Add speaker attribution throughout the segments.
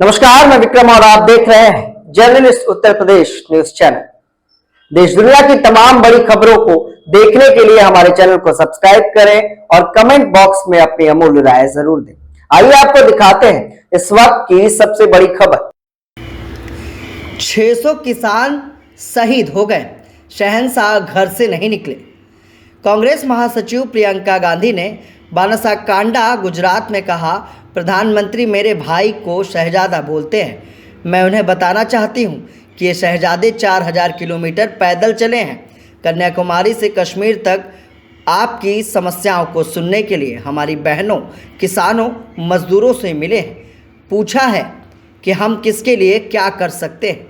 Speaker 1: नमस्कार, मैं विक्रम और आप देख रहे हैं journalist Uttar Pradesh news channel. देश दुनिया की तमाम बड़ी खबरों को देखने के लिए हमारे चैनल को सब्सक्राइब करें और कमेंट बॉक्स में अपनी अमूल्य राय जरूर दें। आइए आपको दिखाते हैं इस वक्त की सबसे बड़ी खबर।
Speaker 2: 600 किसान शहीद हो गए, शहंशाह घर से नहीं निकले। कांग्रेस महासचिव प्रियंका गांधी ने बनासकांठा गुजरात में कहा, प्रधानमंत्री मेरे भाई को शहजादा बोलते हैं। मैं उन्हें बताना चाहती हूं कि ये शहजादे 4000 किलोमीटर पैदल चले हैं। कन्याकुमारी से कश्मीर तक आपकी समस्याओं को सुनने के लिए हमारी बहनों, किसानों, मजदूरों से मिले हैं। पूछा है कि हम किसके लिए क्या कर सकते हैं।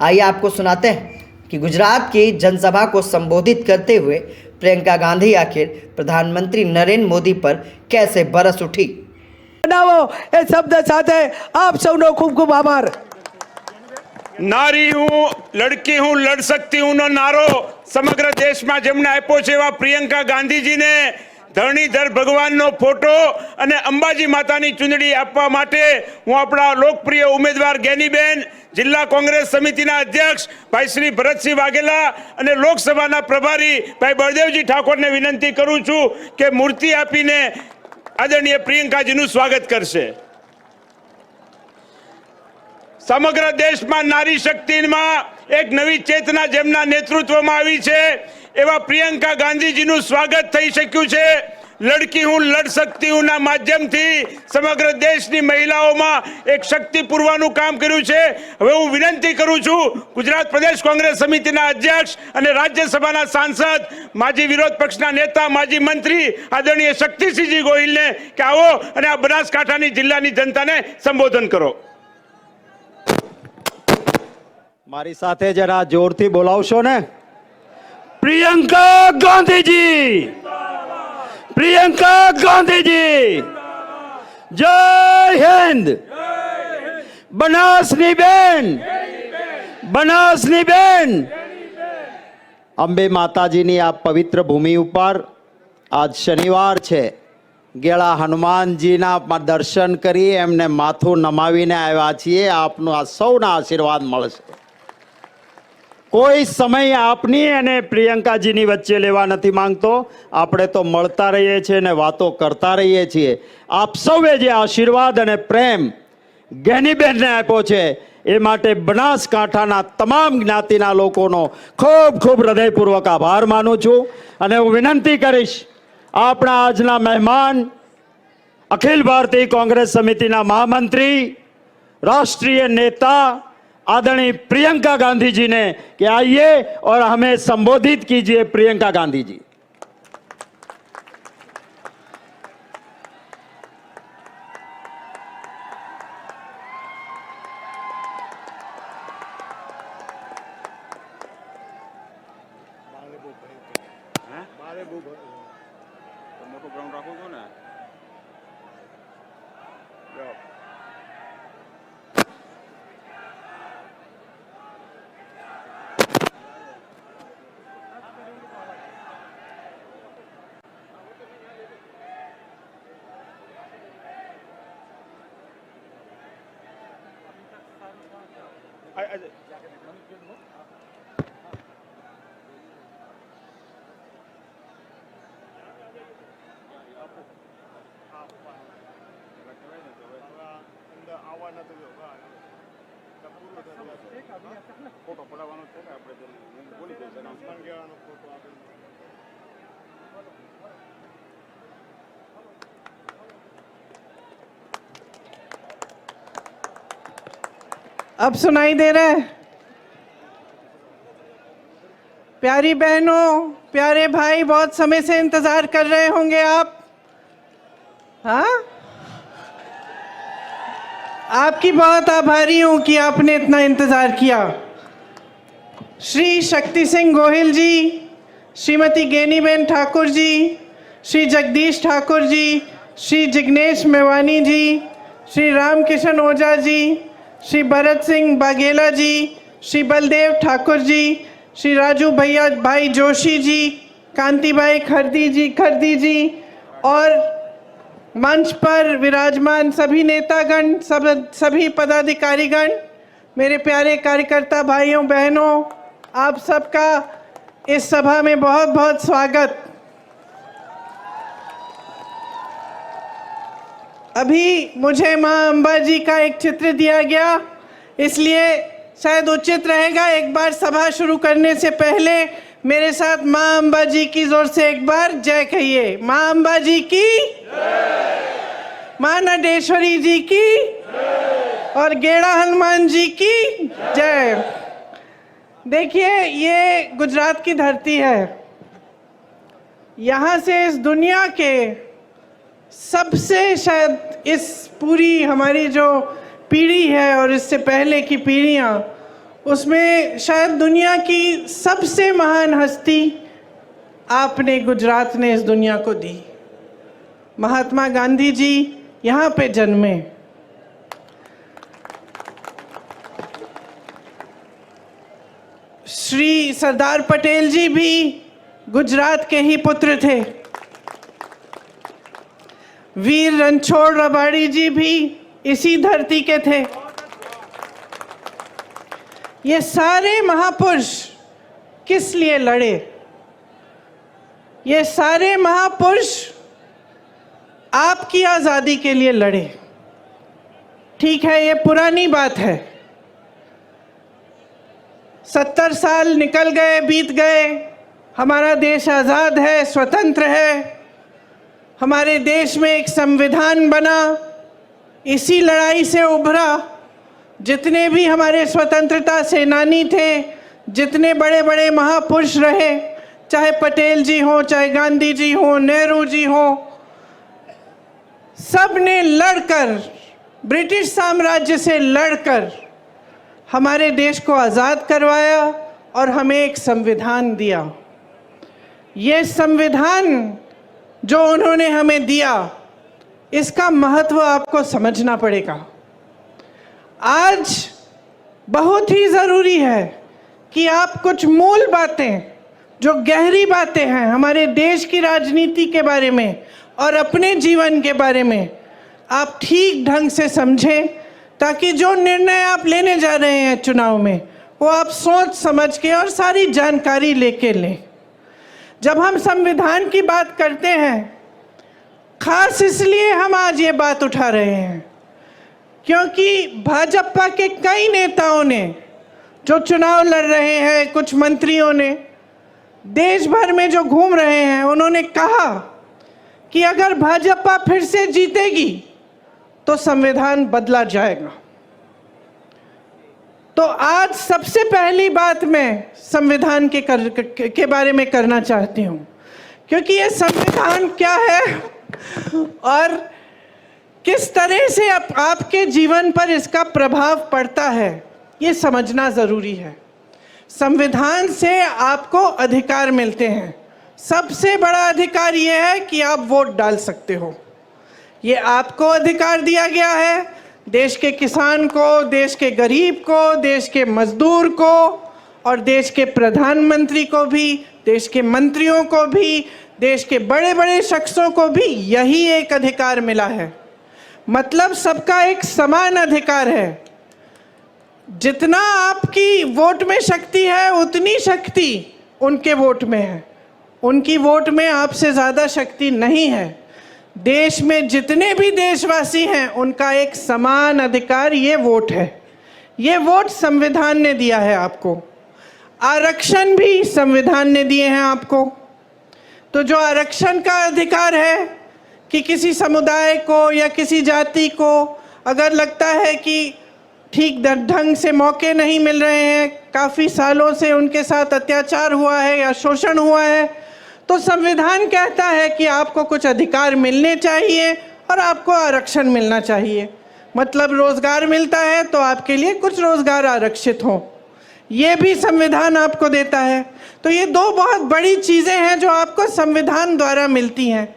Speaker 2: आइए आपको सुनाते हैं कि गुजरात की जनसभा को संबोधित करते हुए प्रियंका गांधी आखिर प्रधानमंत्री नरेंद्र मोदी पर कैसे बरस उठी।
Speaker 3: એ શબ્દ સાથે આપ સૌનો ખૂબ ખૂબ આભાર।
Speaker 4: નારી હું લડકી હું લડ सकती हूँ નો નારો સમગ્ર દેશમાં જેમને આપ્યો છે એવા પ્રિયંકા ગાંધીજીને ધરણીધર ભગવાનનો ફોટો અને અંબાજી માતાની ચુંદડી આપવા માટે હું આપણા લોકપ્રિય ઉમેદવાર જ્ઞાનીબેન, જિલ્લા કોંગ્રેસ સમિતિના અધ્યક્ષ ભાઈ શ્રી ભરતસિંહ વાઘેલા અને લોકસભાના પ્રભારી ભાઈ બળદેવજી ઠાકોરને વિનંતી કરું છું કે મૂર્તિ આપીને आदरणीय प्रियंकाजीનું સ્વાગત કરશે। સમગ્ર દેશમાં નારી શક્તિમાં એક નવી ચેતના જેમના નેતૃત્વમાં આવી છે એવા પ્રિયંકા ગાંધીજીનું સ્વાગત થઈ શક્યું છે। લડકી હું લડ सकती हूँ ના માધ્યમથી સમગ્ર દેશની મહિલાઓમાં એક શક્તિ પૂરવાનું કામ કર્યું છે। હવે હું વિનંતી કરું છું ગુજરાત પ્રદેશ કોંગ્રેસ સમિતિના અધ્યક્ષ અને રાજ્યસભાના સાંસદ, માજી વિરોધ પક્ષના નેતા, માજી મંત્રી આદરણીય શક્તિસિંહજી ગોહિલને કે આવો અને આ બનાસકાંઠાની જિલ્લાની જનતાને સંબોધન કરો।
Speaker 3: મારી સાથે જરા જોરથી બોલાવશો ને। પ્રિયંકા ગાંધીજી, પ્રિયંકા ગાંધીજી, જય હિન્દ। બનાસની બેન, બનાસની બેન। અંબે માતાજીની આ પવિત્ર ભૂમિ ઉપર આજ શનિવાર છે। ગેળા હનુમાનજીના દર્શન કરી એમને માથું નમાવીને આવ્યા છીએ। આપનો આ સૌના આશીર્વાદ મળશે। કોઈ સમય આપની અને પ્રિયંકાજીની વચ્ચે લેવા નથી માંગતો। આપણે તો મળતા રહીએ છીએ ને વાતો કરતા રહીએ છીએ। આપ સૌએ જે આશીર્વાદ અને પ્રેમ જ્ઞાનીબેનને આપ્યો છે એ માટે બનાસકાંઠાના તમામ જ્ઞાતિના લોકોનો ખૂબ ખૂબ હૃદયપૂર્વક આભાર માનું છું। અને હું વિનંતી કરીશ આપણા આજના મહેમાન, અખિલ ભારતીય કોંગ્રેસ સમિતિના મહામંત્રી, राष्ट्रीय नेता आदरणीय प्रियंका गांधी जी ने कि आइए और हमें संबोधित कीजिए। प्रियंका गांधी जी।
Speaker 4: ફોટો પડાવવાનો છે ને આપણે બોલી દઈશું।
Speaker 5: अब सुनाई दे रहा है? प्यारी बहनों, प्यारे भाई, बहुत समय से इंतजार कर रहे होंगे आप। हाँ, आपकी बहुत आभारी हूं कि आपने इतना इंतजार किया। श्री शक्ति सिंह गोहिल जी, श्रीमती गेनीबेन ठाकुर जी, श्री जगदीश ठाकुर जी, श्री जिग्नेश मेवानी जी, श्री रामकिशन ओझा जी, श्री भरत सिंह बाघेला जी, श्री बलदेव ठाकुर जी, श्री राजू भैया भाई जोशी जी, कांति भाई खरदी जी और मंच पर विराजमान सभी नेतागण, सभी पदाधिकारीगण, मेरे प्यारे कार्यकर्ता भाइयों बहनों, आप सबका इस सभा में बहुत बहुत स्वागत। अभी मुझे माँ अम्बा जी का एक चित्र दिया गया, इसलिए शायद उचित रहेगा एक बार सभा शुरू करने से पहले मेरे साथ माँ अम्बा जी की जोर से एक बार जय कहिए। माँ अम्बा जी की जय, माँ नटेश्वरी जी की जय और गेड़ा हनुमान जी की जय। देखिए, ये गुजरात की धरती है। यहाँ से इस दुनिया के सबसे, शायद इस पूरी हमारी जो पीढ़ी है और इससे पहले की पीढ़ियाँ, उसमें शायद दुनिया की सबसे महान हस्ती आपने, गुजरात ने इस दुनिया को दी। महात्मा गांधी जी यहाँ पे जन्मे। श्री सरदार पटेल जी भी गुजरात के ही पुत्र थे। वीर रणछोड़ रबाड़ी जी भी इसी धरती के थे। ये सारे महापुरुष किस लिए लड़े? ये सारे महापुरुष आपकी आज़ादी के लिए लड़े। ठीक है, ये पुरानी बात है। 70 साल निकल गए, बीत गए, हमारा देश आज़ाद है, स्वतंत्र है। हमारे देश में एक संविधान बना, इसी लड़ाई से उभरा। जितने भी हमारे स्वतंत्रता सेनानी थे, जितने बड़े बड़े महापुरुष रहे, चाहे पटेल जी हों, चाहे गांधी जी हों, नेहरू जी हों, सब ने लड़कर, ब्रिटिश साम्राज्य से लड़कर हमारे देश को आज़ाद करवाया और हमें एक संविधान दिया। ये संविधान जो उन्होंने हमें दिया, इसका महत्व आपको समझना पड़ेगा। आज बहुत ही ज़रूरी है कि आप कुछ मूल बातें, जो गहरी बातें हैं हमारे देश की राजनीति के बारे में और अपने जीवन के बारे में, आप ठीक ढंग से समझें, ताकि जो निर्णय आप लेने जा रहे हैं चुनाव में, वो आप सोच समझ के और सारी जानकारी लेके लें। जब हम संविधान की बात करते हैं, खास इसलिए हम आज ये बात उठा रहे हैं क्योंकि भाजपा के कई नेताओं ने, जो चुनाव लड़ रहे हैं, कुछ मंत्रियों ने, देश भर में जो घूम रहे हैं, उन्होंने कहा कि अगर भाजपा फिर से जीतेगी तो संविधान बदला जाएगा। तो आज सबसे पहली बात मैं संविधान के बारे में करना चाहती हूँ, क्योंकि ये संविधान क्या है और किस तरह से आपके जीवन पर इसका प्रभाव पड़ता है, ये समझना ज़रूरी है। संविधान से आपको अधिकार मिलते हैं। सबसे बड़ा अधिकार ये है कि आप वोट डाल सकते हो। ये आपको अधिकार दिया गया है, देश के किसान को, देश के गरीब को, देश के मजदूर को और देश के प्रधानमंत्री को भी, देश के मंत्रियों को भी, देश के बड़े बड़े शख्सों को भी यही एक अधिकार मिला है। मतलब सबका एक समान अधिकार है। जितना आपकी वोट में शक्ति है, उतनी शक्ति उनके वोट में है। उनकी वोट में आपसे ज़्यादा शक्ति नहीं है। देश में जितने भी देशवासी हैं, उनका एक समान अधिकार ये वोट है। ये वोट संविधान ने दिया है आपको। आरक्षण भी संविधान ने दिए हैं आपको। तो जो आरक्षण का अधिकार है कि किसी समुदाय को या किसी जाति को अगर लगता है कि ठीक ढंग से मौके नहीं मिल रहे हैं, काफ़ी सालों से उनके साथ अत्याचार हुआ है या शोषण हुआ है, तो संविधान कहता है कि आपको कुछ अधिकार मिलने चाहिए और आपको आरक्षण मिलना चाहिए। मतलब रोज़गार मिलता है तो आपके लिए कुछ रोज़गार आरक्षित हो, ये भी संविधान आपको देता है। तो ये दो बहुत बड़ी चीज़ें हैं जो आपको संविधान द्वारा मिलती हैं।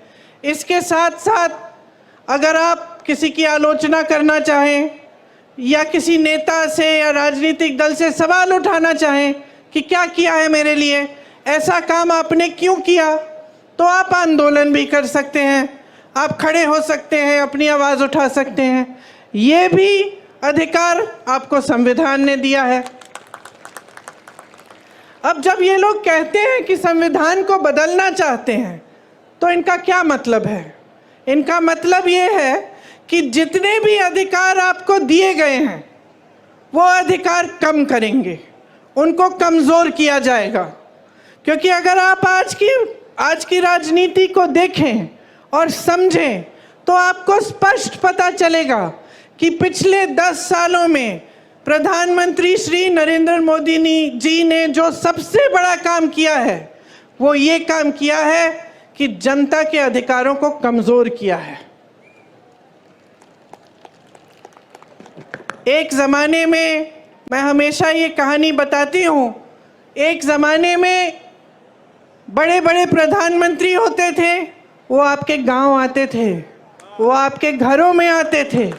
Speaker 5: इसके साथ साथ अगर आप किसी की आलोचना करना चाहें या किसी नेता से या राजनीतिक दल से सवाल उठाना चाहें कि क्या किया है मेरे लिए, ऐसा काम आपने क्यों किया, तो आप आंदोलन भी कर सकते हैं, आप खड़े हो सकते हैं, अपनी आवाज़ उठा सकते हैं। ये भी अधिकार आपको संविधान ने दिया है। अब जब ये लोग कहते हैं कि संविधान को बदलना चाहते हैं, तो इनका क्या मतलब है? इनका मतलब ये है कि जितने भी अधिकार आपको दिए गए हैं वो अधिकार कम करेंगे, उनको कमज़ोर किया जाएगा। क्योंकि अगर आप आज की राजनीति को देखें और समझें तो आपको स्पष्ट पता चलेगा कि पिछले 10 सालों में प्रधानमंत्री श्री नरेंद्र मोदी जी ने जो सबसे बड़ा काम किया है वो ये काम किया है कि जनता के अधिकारों को कमज़ोर किया है। एक ज़माने में, मैं हमेशा ये कहानी बताती हूँ, एक ज़माने में बड़े बड़े प्रधानमंत्री होते थे, वो आपके गांव आते थे, वो आपके घरों में आते थे,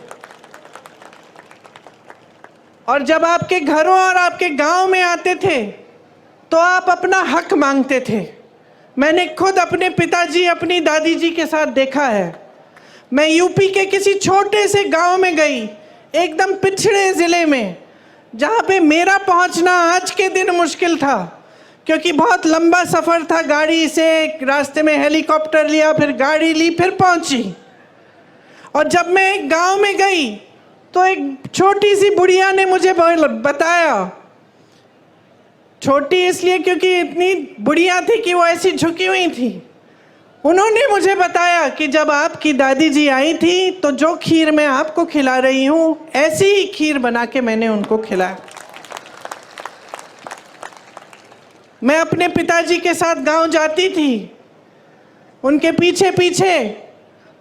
Speaker 5: और जब आपके घरों और आपके गांव में आते थे तो आप अपना हक मांगते थे। मैंने खुद अपने पिताजी, अपनी दादी जी के साथ देखा है। मैं यूपी के किसी छोटे से गांव में गई, एकदम पिछड़े ज़िले में, जहाँ पे मेरा पहुँचना आज के दिन मुश्किल था, क्योंकि बहुत लंबा सफ़र था। गाड़ी से, रास्ते में हेलीकॉप्टर लिया, फिर गाड़ी ली, फिर पहुँची। और जब मैं एक गांव में गई तो एक छोटी सी बुढ़िया ने मुझे बताया, छोटी इसलिए क्योंकि इतनी बुढ़िया थी कि वो ऐसी झुकी हुई थी। उन्होंने मुझे बताया कि जब आपकी दादी जी आई थी तो जो खीर मैं आपको खिला रही हूँ, ऐसी ही खीर बना के मैंने उनको खिलाया। मैं अपने पिताजी के साथ गांव जाती थी, उनके पीछे पीछे,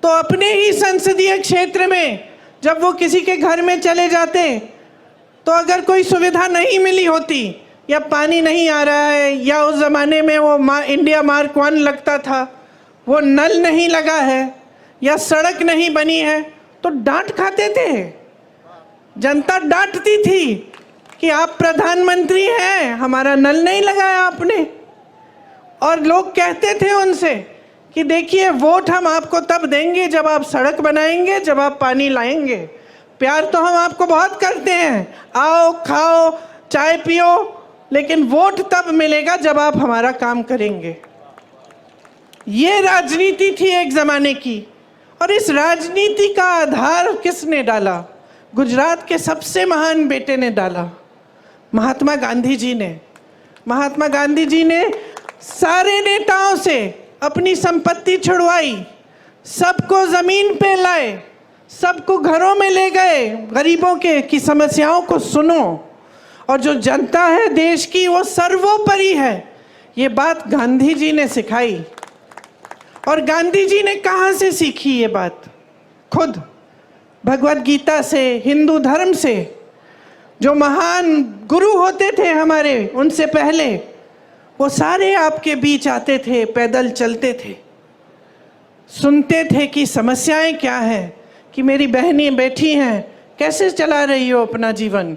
Speaker 5: तो अपने ही संसदीय क्षेत्र में जब वो किसी के घर में चले जाते तो अगर कोई सुविधा नहीं मिली होती, या पानी नहीं आ रहा है, या उस ज़माने में वो इंडिया मार्क 1 लगता था, वो नल नहीं लगा है, या सड़क नहीं बनी है, तो डांट खाते थे। जनता डांटती थी कि आप प्रधानमंत्री हैं, हमारा नल नहीं लगाया आपने। और लोग कहते थे उनसे कि देखिए, वोट हम आपको तब देंगे जब आप सड़क बनाएंगे, जब आप पानी लाएंगे। प्यार तो हम आपको बहुत करते हैं, आओ खाओ चाय पियो, लेकिन वोट तब मिलेगा जब आप हमारा काम करेंगे। ये राजनीति थी एक ज़माने की। और इस राजनीति का आधार किसने डाला? गुजरात के सबसे महान बेटे ने डाला, महात्मा गांधी जी ने। महात्मा गांधी जी ने सारे नेताओं से अपनी संपत्ति छुड़वाई, सबको ज़मीन पे लाए, सबको घरों में ले गए, गरीबों की समस्याओं को सुनो, और जो जनता है देश की वो सर्वोपरि है। ये बात गांधी जी ने सिखाई। और गांधी जी ने कहाँ से सीखी ये बात? खुद भगवत गीता से, हिंदू धर्म से। जो महान गुरु होते थे हमारे, उनसे पहले वो सारे आपके बीच आते थे, पैदल चलते थे, सुनते थे कि समस्याएं क्या हैं, कि मेरी बहनें बैठी हैं, कैसे चला रही हो अपना जीवन,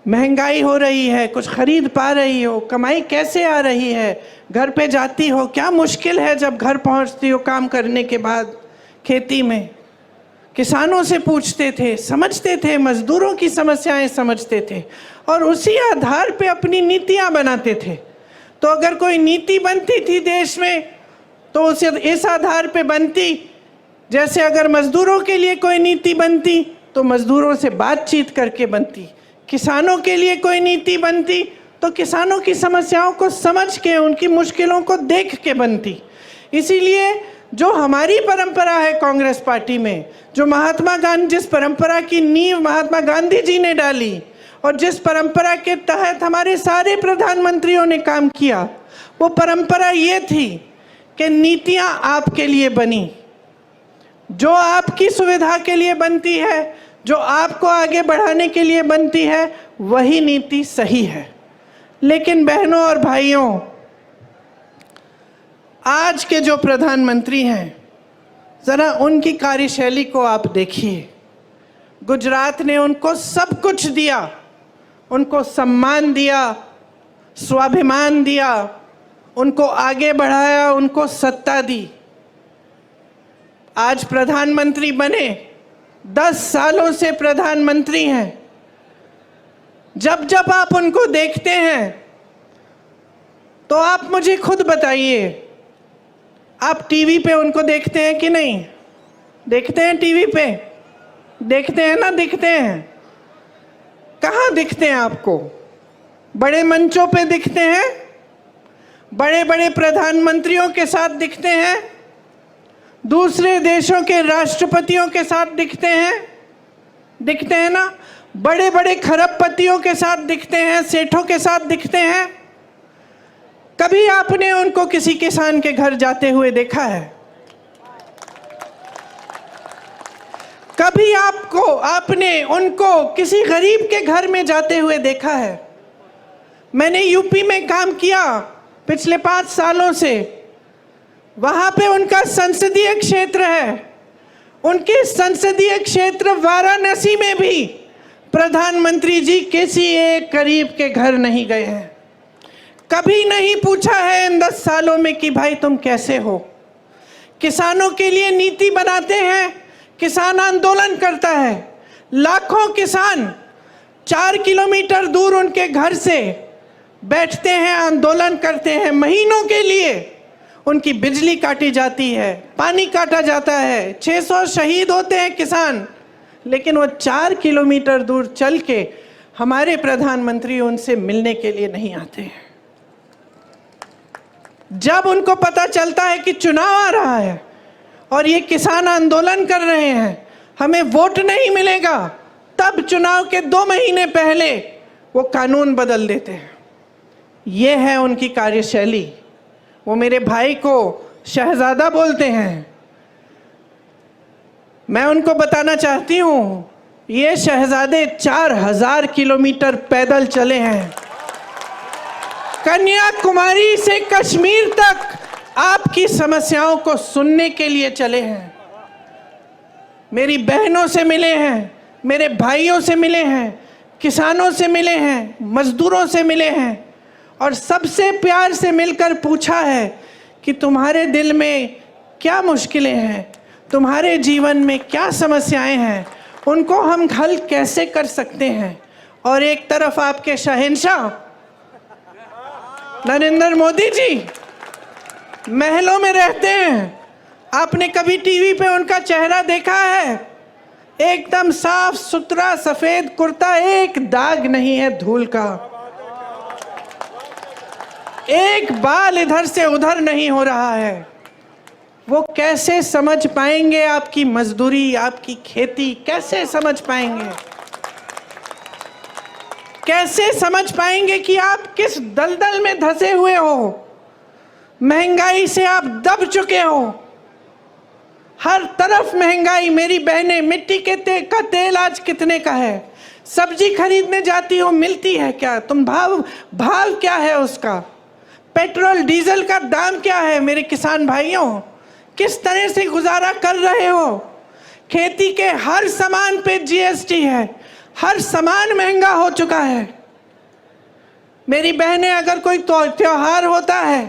Speaker 5: महंगाई हो रही है, कुछ खरीद पा रही हो, कमाई कैसे आ रही है, घर पे जाती हो, क्या मुश्किल है जब घर पहुंचती हो काम करने के बाद खेती में। किसानों से पूछते थे, समझते थे, मजदूरों की समस्याएं समझते थे, और उसी आधार पे अपनी नीतियां बनाते थे। तो अगर कोई नीति बनती थी देश में तो उसे इस आधार पे बनती, जैसे अगर मजदूरों के लिए कोई नीति बनती तो मजदूरों से बातचीत करके बनती, किसानों के लिए कोई नीति बनती तो किसानों की समस्याओं को समझ के, उनकी मुश्किलों को देख के बनती। इसीलिए जो हमारी परंपरा है कांग्रेस पार्टी में, जो जिस परंपरा की नींव महात्मा गांधी जी ने डाली और जिस परंपरा के तहत हमारे सारे प्रधानमंत्रियों ने काम किया, वो परंपरा ये थी कि नीतियां आपके लिए बनी, जो आपकी सुविधा के लिए बनती है, जो आपको आगे बढ़ाने के लिए बनती है, वही नीति सही है। लेकिन बहनों और भाइयों, आज के जो प्रधानमंत्री हैं, ज़रा उनकी कार्यशैली को आप देखिए। गुजरात ने उनको सब कुछ दिया, उनको सम्मान दिया, स्वाभिमान दिया, उनको आगे बढ़ाया, उनको सत्ता दी। आज प्रधानमंत्री बने, 10 सालों से प्रधानमंत्री हैं। जब जब आप उनको देखते हैं तो आप मुझे खुद बताइए, आप टीवी पे उनको देखते हैं कि नहीं? देखते हैं टीवी पे? देखते हैं ना? दिखते हैं। कहाँ दिखते हैं आपको? बड़े मंचों पे दिखते हैं, बड़े बड़े प्रधानमंत्रियों के साथ दिखते हैं, दूसरे देशों के राष्ट्रपतियों के साथ दिखते हैं ना? बड़े बड़े खरबपतियों के साथ दिखते हैं, सेठों के साथ दिखते हैं। कभी आपने उनको किसी किसान के घर जाते हुए देखा है? कभी आपने उनको किसी गरीब के घर में जाते हुए देखा है? मैंने यूपी में काम किया पिछले 5 सालों से। वहां पे उनका संसदीय क्षेत्र है। उनके संसदीय क्षेत्र वाराणसी में भी प्रधानमंत्री जी किसी एक गरीब के घर नहीं गए हैं। कभी नहीं पूछा है इन 10 सालों में कि भाई तुम कैसे हो। किसानों के लिए नीति बनाते हैं, किसान आंदोलन करता है। लाखों किसान 4 किलोमीटर दूर उनके घर से बैठते हैं, आंदोलन करते हैं। महीनों के लिए उनकी बिजली काटी जाती है, पानी काटा जाता है, 600 शहीद होते हैं किसान, लेकिन वो 4 किलोमीटर दूर चल के हमारे प्रधानमंत्री उनसे मिलने के लिए नहीं आते हैं। जब उनको पता चलता है कि चुनाव आ रहा है और ये किसान आंदोलन कर रहे हैं, हमें वोट नहीं मिलेगा, तब चुनाव के 2 महीने पहले वो कानून बदल देते हैं। ये है उनकी कार्यशैली। वो मेरे भाई को शहजादा बोलते हैं। मैं उनको बताना चाहती हूँ, ये शहजादे 4000 किलोमीटर पैदल चले हैं। कन्याकुमारी से कश्मीर तक आपकी समस्याओं को सुनने के लिए चले हैं। मेरी बहनों से मिले हैं, मेरे भाइयों से मिले हैं, किसानों से मिले हैं, मजदूरों से मिले हैं और सबसे प्यार से मिलकर पूछा है कि तुम्हारे दिल में क्या मुश्किलें हैं, तुम्हारे जीवन में क्या समस्याएं हैं, उनको हम हल कैसे कर सकते हैं। और एक तरफ आपके शहंशाह नरेंद्र मोदी जी महलों में रहते हैं। आपने कभी टीवी पे उनका चेहरा देखा है? एकदम साफ सुथरा सफेद कुर्ता, एक दाग नहीं है धूल का, एक बाल इधर से उधर नहीं हो रहा है। वो कैसे समझ पाएंगे आपकी मजदूरी, आपकी खेती? कैसे समझ पाएंगे? कैसे समझ पाएंगे कि आप किस दलदल में धंसे हुए हो? महंगाई से आप दब चुके हो। हर तरफ महंगाई। मेरी बहनें, मिट्टी के का तेल आज कितने का है? सब्जी खरीदने जाती हो, मिलती है क्या? तुम भाव क्या है उसका? पेट्रोल डीजल का दाम क्या है? मेरे किसान भाइयों, किस तरह से गुजारा कर रहे हो? खेती के हर सामान पे जीएसटी है, हर सामान महंगा हो चुका है। मेरी बहनें, अगर कोई त्योहार होता है,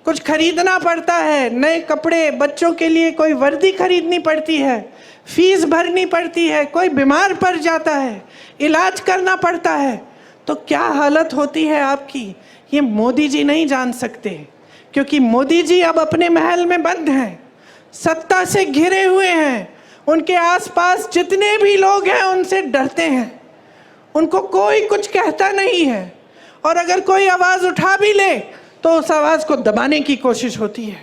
Speaker 5: कुछ खरीदना पड़ता है, नए कपड़े, बच्चों के लिए कोई वर्दी खरीदनी पड़ती है, फीस भरनी पड़ती है, कोई बीमार पड़ जाता है, इलाज करना पड़ता है, तो क्या हालत होती है आपकी? ये मोदी जी नहीं जान सकते, क्योंकि मोदी जी अब अपने महल में बंद हैं, सत्ता से घिरे हुए हैं। उनके आसपास जितने भी लोग हैं उनसे डरते हैं, उनको कोई कुछ कहता नहीं है, और अगर कोई आवाज़ उठा भी ले तो उस आवाज़ को दबाने की कोशिश होती है।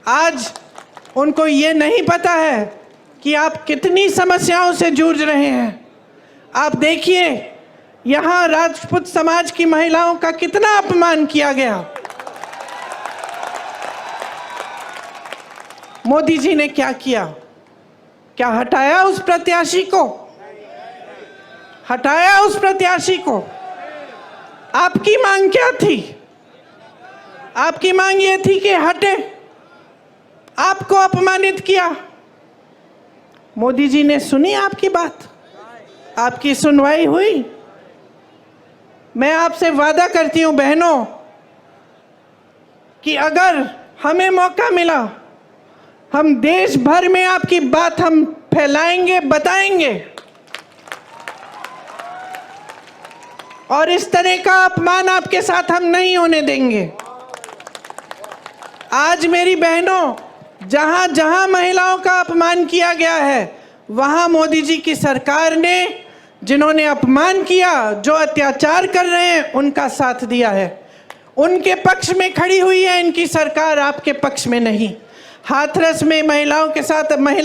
Speaker 5: आज उनको ये नहीं पता है कि आप कितनी समस्याओं से जूझ रहे हैं। आप देखिए, यहाँ राजपूत समाज की महिलाओं का कितना अपमान किया गया। मोदी जी ने क्या किया? क्या हटाया उस प्रत्याशी को? हटाया उस प्रत्याशी को? आपकी मांग क्या थी? आपकी मांग ये थी कि हटे, आपको अपमानित किया। मोदी जी ने सुनी आपकी बात? आपकी सुनवाई हुई? मैं आपसे वादा करती हूं बहनों कि अगर हमें मौका मिला हम देश भर में आपकी बात हम फैलाएंगे, बताएंगे। और इस तरह का अपमान आपके साथ हम नहीं होने देंगे। आज मेरी बहनों, जहां जहां महिलाओं का अपमान किया गया है, वहां मोदी जी की सरकार ने जिन्होंने अपमान किया, जो अत्याचार कर रहे हैं, उनका साथ दिया है, उनके पक्ष में खड़ी हुई है इनकी सरकार, आपके पक्ष में नहीं। हाथरस में महिला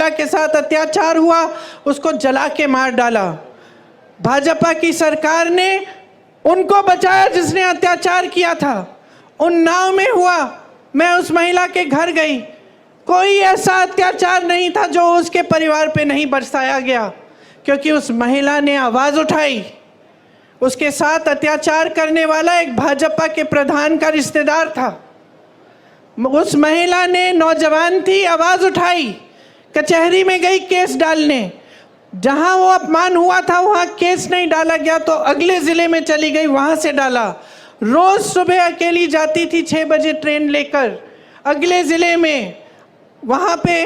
Speaker 5: के साथ अत्याचार हुआ, उसको जला के मार डाला। भाजपा की सरकार ने उनको बचाया जिसने अत्याचार किया था। उन्नाव में हुआ, मैं उस महिला के घर गई, कोई ऐसा अत्याचार नहीं था जो उसके परिवार पे नहीं बरसाया गया, क्योंकि उस महिला ने आवाज़ उठाई। उसके साथ अत्याचार करने वाला एक भाजपा के प्रधान का रिश्तेदार था। उस महिला ने, नौजवान थी, आवाज़ उठाई, कचहरी में गई केस डालने। जहां वो अपमान हुआ था वहां केस नहीं डाला गया तो अगले ज़िले में चली गई, वहां से डाला। रोज़ सुबह अकेली जाती थी 6 बजे ट्रेन लेकर अगले ज़िले में, वहाँ पे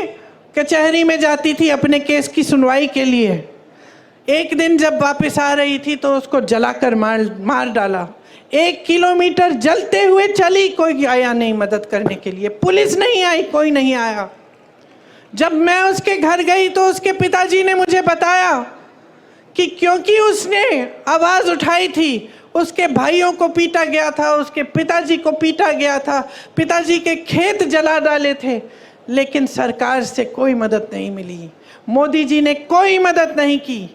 Speaker 5: कचहरी में जाती थी अपने केस की सुनवाई के लिए। एक दिन जब वापस आ रही थी तो उसको जलाकर मार डाला। 1 किलोमीटर जलते हुए चली, कोई आया नहीं मदद करने के लिए, पुलिस नहीं आई, कोई नहीं आया। जब मैं उसके घर गई तो उसके पिताजी ने मुझे बताया कि क्योंकि उसने आवाज़ उठाई थी, उसके भाइयों को पीटा गया था, उसके पिताजी को पीटा गया था, पिताजी के खेत जला डाले थे, लेकिन सरकार से कोई मदद नहीं मिली। मोदी जी ने कोई मदद नहीं की।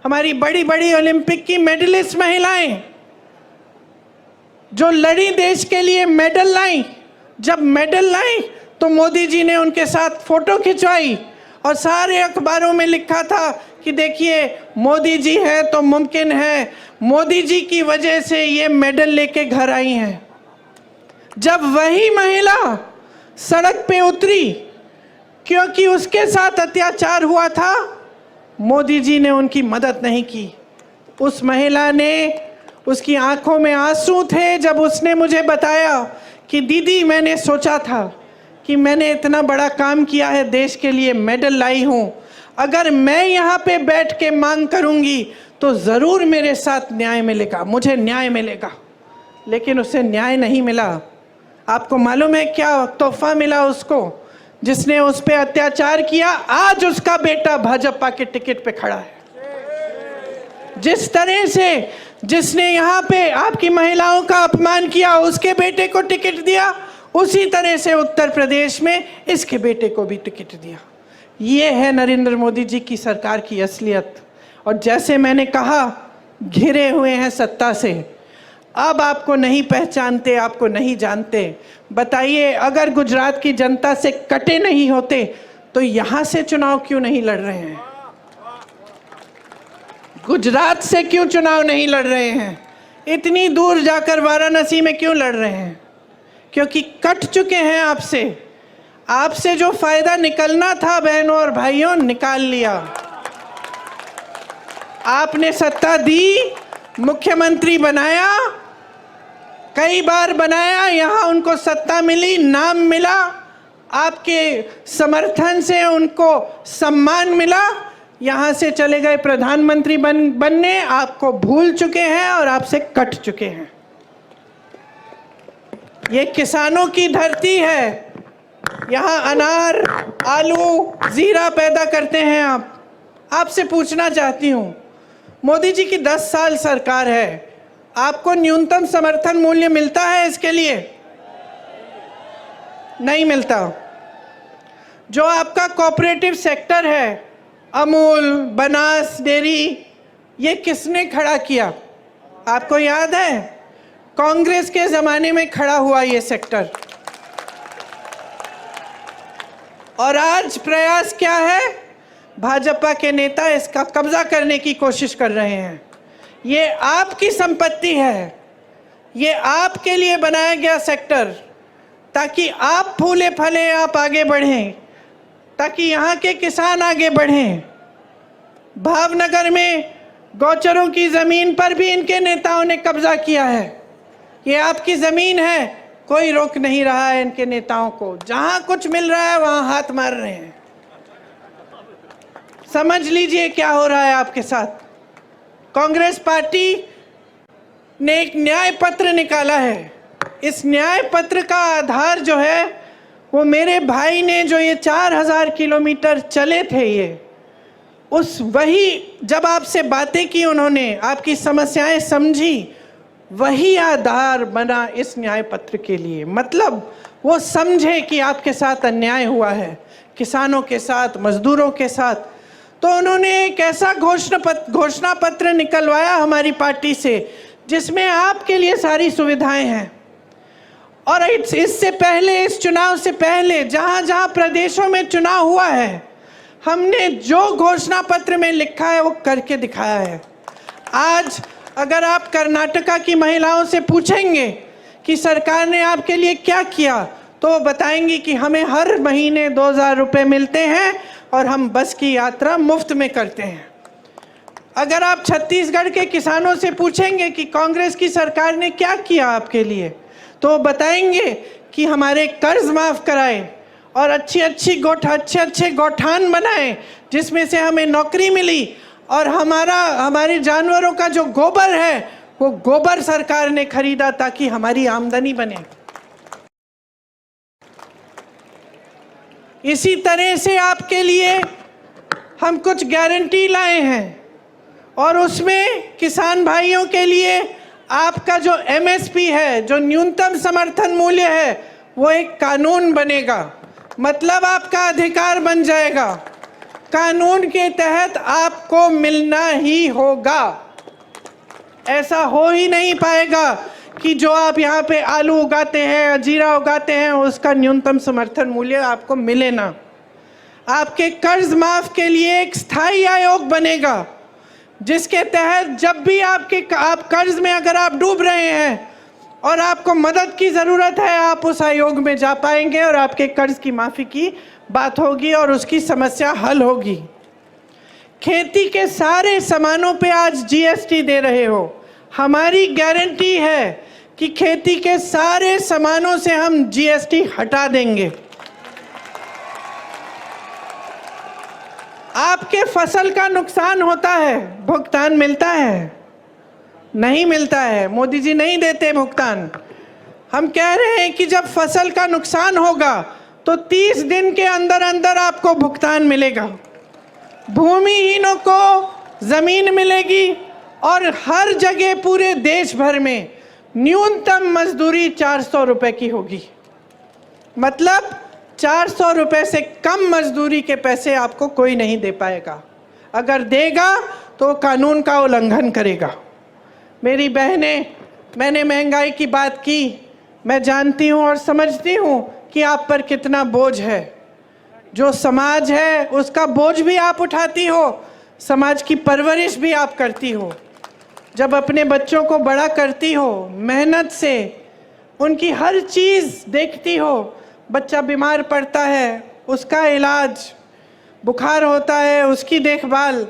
Speaker 5: हमारी बड़ी बड़ी ओलंपिक की मेडलिस्ट महिलाएं जो लड़ी, देश के लिए मेडल लाई, जब मेडल लाई तो मोदी जी ने उनके साथ फोटो खिंचवाई और सारे अखबारों में लिखा था कि देखिए मोदी जी है तो मुमकिन है, मोदी जी की वजह से ये मेडल लेके घर आई हैं। जब वही महिला सड़क पे उतरी क्योंकि उसके साथ अत्याचार हुआ था, मोदी जी ने उनकी मदद नहीं की। उस महिला ने, उसकी आंखों में आंसू थे जब उसने मुझे बताया कि दीदी, मैंने सोचा था कि मैंने इतना बड़ा काम किया है देश के लिए, मेडल लाई हूँ, अगर मैं यहाँ पे बैठ के मांग करूँगी तो ज़रूर मेरे साथ न्याय मिलेगा, मुझे न्याय मिलेगा। लेकिन उसे न्याय नहीं मिला। आपको मालूम है क्या तोहफा मिला उसको, जिसने उस पर अत्याचार किया? आज उसका बेटा भाजपा के टिकट पे खड़ा है। जिस तरह से जिसने यहाँ पे आपकी महिलाओं का अपमान किया, उसके बेटे को टिकट दिया, उसी तरह से उत्तर प्रदेश में इसके बेटे को भी टिकट दिया। ये है नरेंद्र मोदी जी की सरकार की असलियत। और जैसे मैंने कहा, घिरे हुए हैं सत्ता से, अब आपको नहीं पहचानते, आपको नहीं जानते। बताइए, अगर गुजरात की जनता से कटे नहीं होते तो यहाँ से चुनाव क्यों नहीं लड़ रहे हैं? गुजरात से क्यों चुनाव नहीं लड़ रहे हैं? इतनी दूर जाकर वाराणसी में क्यों लड़ रहे हैं? क्योंकि कट चुके हैं आपसे। आपसे जो फायदा निकलना था बहनों और भाइयों, निकाल लिया। आपने सत्ता दी, मुख्यमंत्री बनाया, कई बार बनाया, यहाँ उनको सत्ता मिली, नाम मिला, आपके समर्थन से उनको सम्मान मिला, यहाँ से चले गए प्रधानमंत्री बनने, आपको भूल चुके हैं और आपसे कट चुके हैं। ये किसानों की धरती है, यहाँ अनार, आलू, जीरा पैदा करते हैं आप। आपसे पूछना चाहती हूँ, मोदी जी की 10 साल सरकार है, आपको न्यूनतम समर्थन मूल्य मिलता है इसके लिए? नहीं मिलता। जो आपका कोऑपरेटिव सेक्टर है, अमूल, बनास डेयरी, ये किसने खड़ा किया? आपको याद है? कांग्रेस के ज़माने में खड़ा हुआ ये सेक्टर। और आज प्रयास क्या है? भाजपा के नेता इसका कब्जा करने की कोशिश कर रहे हैं। ये आपकी संपत्ति है, ये आपके लिए बनाया गया सेक्टर, ताकि आप फूले फले, आप आगे बढ़ें, ताकि यहाँ के किसान आगे बढ़ें। भावनगर में गौचरों की ज़मीन पर भी इनके नेताओं ने कब्जा किया है। ये आपकी ज़मीन है, कोई रोक नहीं रहा है इनके नेताओं को। जहां कुछ मिल रहा है वहां हाथ मार रहे हैं। समझ लीजिए क्या हो रहा है आपके साथ। कांग्रेस पार्टी ने एक न्याय पत्र निकाला है। इस न्याय पत्र का आधार जो है वो मेरे भाई ने जो ये 4000 किलोमीटर चले थे, ये उस वही जब आपसे बातें की उन्होंने, आपकी समस्याएं समझी, वही आधार बना इस न्याय पत्र के लिए। मतलब वो समझे कि आपके साथ अन्याय हुआ है, किसानों के साथ, मजदूरों के साथ। तो उन्होंने एक ऐसा घोषणा पत्र निकलवाया हमारी पार्टी से जिसमें आपके लिए सारी सुविधाएं हैं। और इससे पहले, इस चुनाव से पहले जहां जहां प्रदेशों में चुनाव हुआ है, हमने जो घोषणा पत्र में लिखा है वो करके दिखाया है। आज अगर आप कर्नाटका की महिलाओं से पूछेंगे कि सरकार ने आपके लिए क्या किया, तो वो बताएंगी कि हमें हर महीने 2000 रुपये मिलते हैं और हम बस की यात्रा मुफ्त में करते हैं। अगर आप छत्तीसगढ़ के किसानों से पूछेंगे कि कांग्रेस की सरकार ने क्या किया आपके लिए, तो वो बताएंगे कि हमारे कर्ज माफ़ कराए और अच्छे गौठान बनाए जिसमें से हमें नौकरी मिली, और हमारे जानवरों का जो गोबर है वो गोबर सरकार ने खरीदा ताकि हमारी आमदनी बने। इसी तरह से आपके लिए हम कुछ गारंटी लाए हैं और उसमें किसान भाइयों के लिए आपका जो MSP है, जो न्यूनतम समर्थन मूल्य है, वो एक कानून बनेगा। मतलब आपका अधिकार बन जाएगा। कानून के तहत आपको मिलना ही होगा। ऐसा हो ही नहीं पाएगा कि जो आप यहाँ पे आलू उगाते हैं, जीरा उगाते हैं, उसका न्यूनतम समर्थन मूल्य आपको मिले ना। आपके कर्ज माफ के लिए एक स्थायी आयोग बनेगा जिसके तहत जब भी आप कर्ज में अगर आप डूब रहे हैं और आपको मदद की ज़रूरत है, आप उस आयोग में जा पाएंगे और आपके कर्ज की माफ़ी की बात होगी और उसकी समस्या हल होगी। खेती के सारे सामानों पे आज GST दे रहे हो। हमारी गारंटी है कि खेती के सारे सामानों से हम GST हटा देंगे। आपके फसल का नुकसान होता है, भुगतान मिलता है? नहीं मिलता है। मोदी जी नहीं देते भुगतान। हम कह रहे हैं कि जब फसल का नुकसान होगा तो 30 दिन के अंदर अंदर आपको भुगतान मिलेगा। भूमिहीनों को ज़मीन मिलेगी और हर जगह पूरे देश भर में न्यूनतम मजदूरी 400 रुपये की होगी। मतलब 400 रुपये से कम मजदूरी के पैसे आपको कोई नहीं दे पाएगा। अगर देगा तो कानून का उल्लंघन करेगा। मेरी बहनें, मैंने महंगाई की बात की। मैं जानती हूँ और समझती हूँ कि आप पर कितना बोझ है। जो समाज है उसका बोझ भी आप उठाती हो, समाज की परवरिश भी आप करती हो। जब अपने बच्चों को बड़ा करती हो, मेहनत से उनकी हर चीज़ देखती हो, बच्चा बीमार पड़ता है उसका इलाज, बुखार होता है उसकी देखभाल,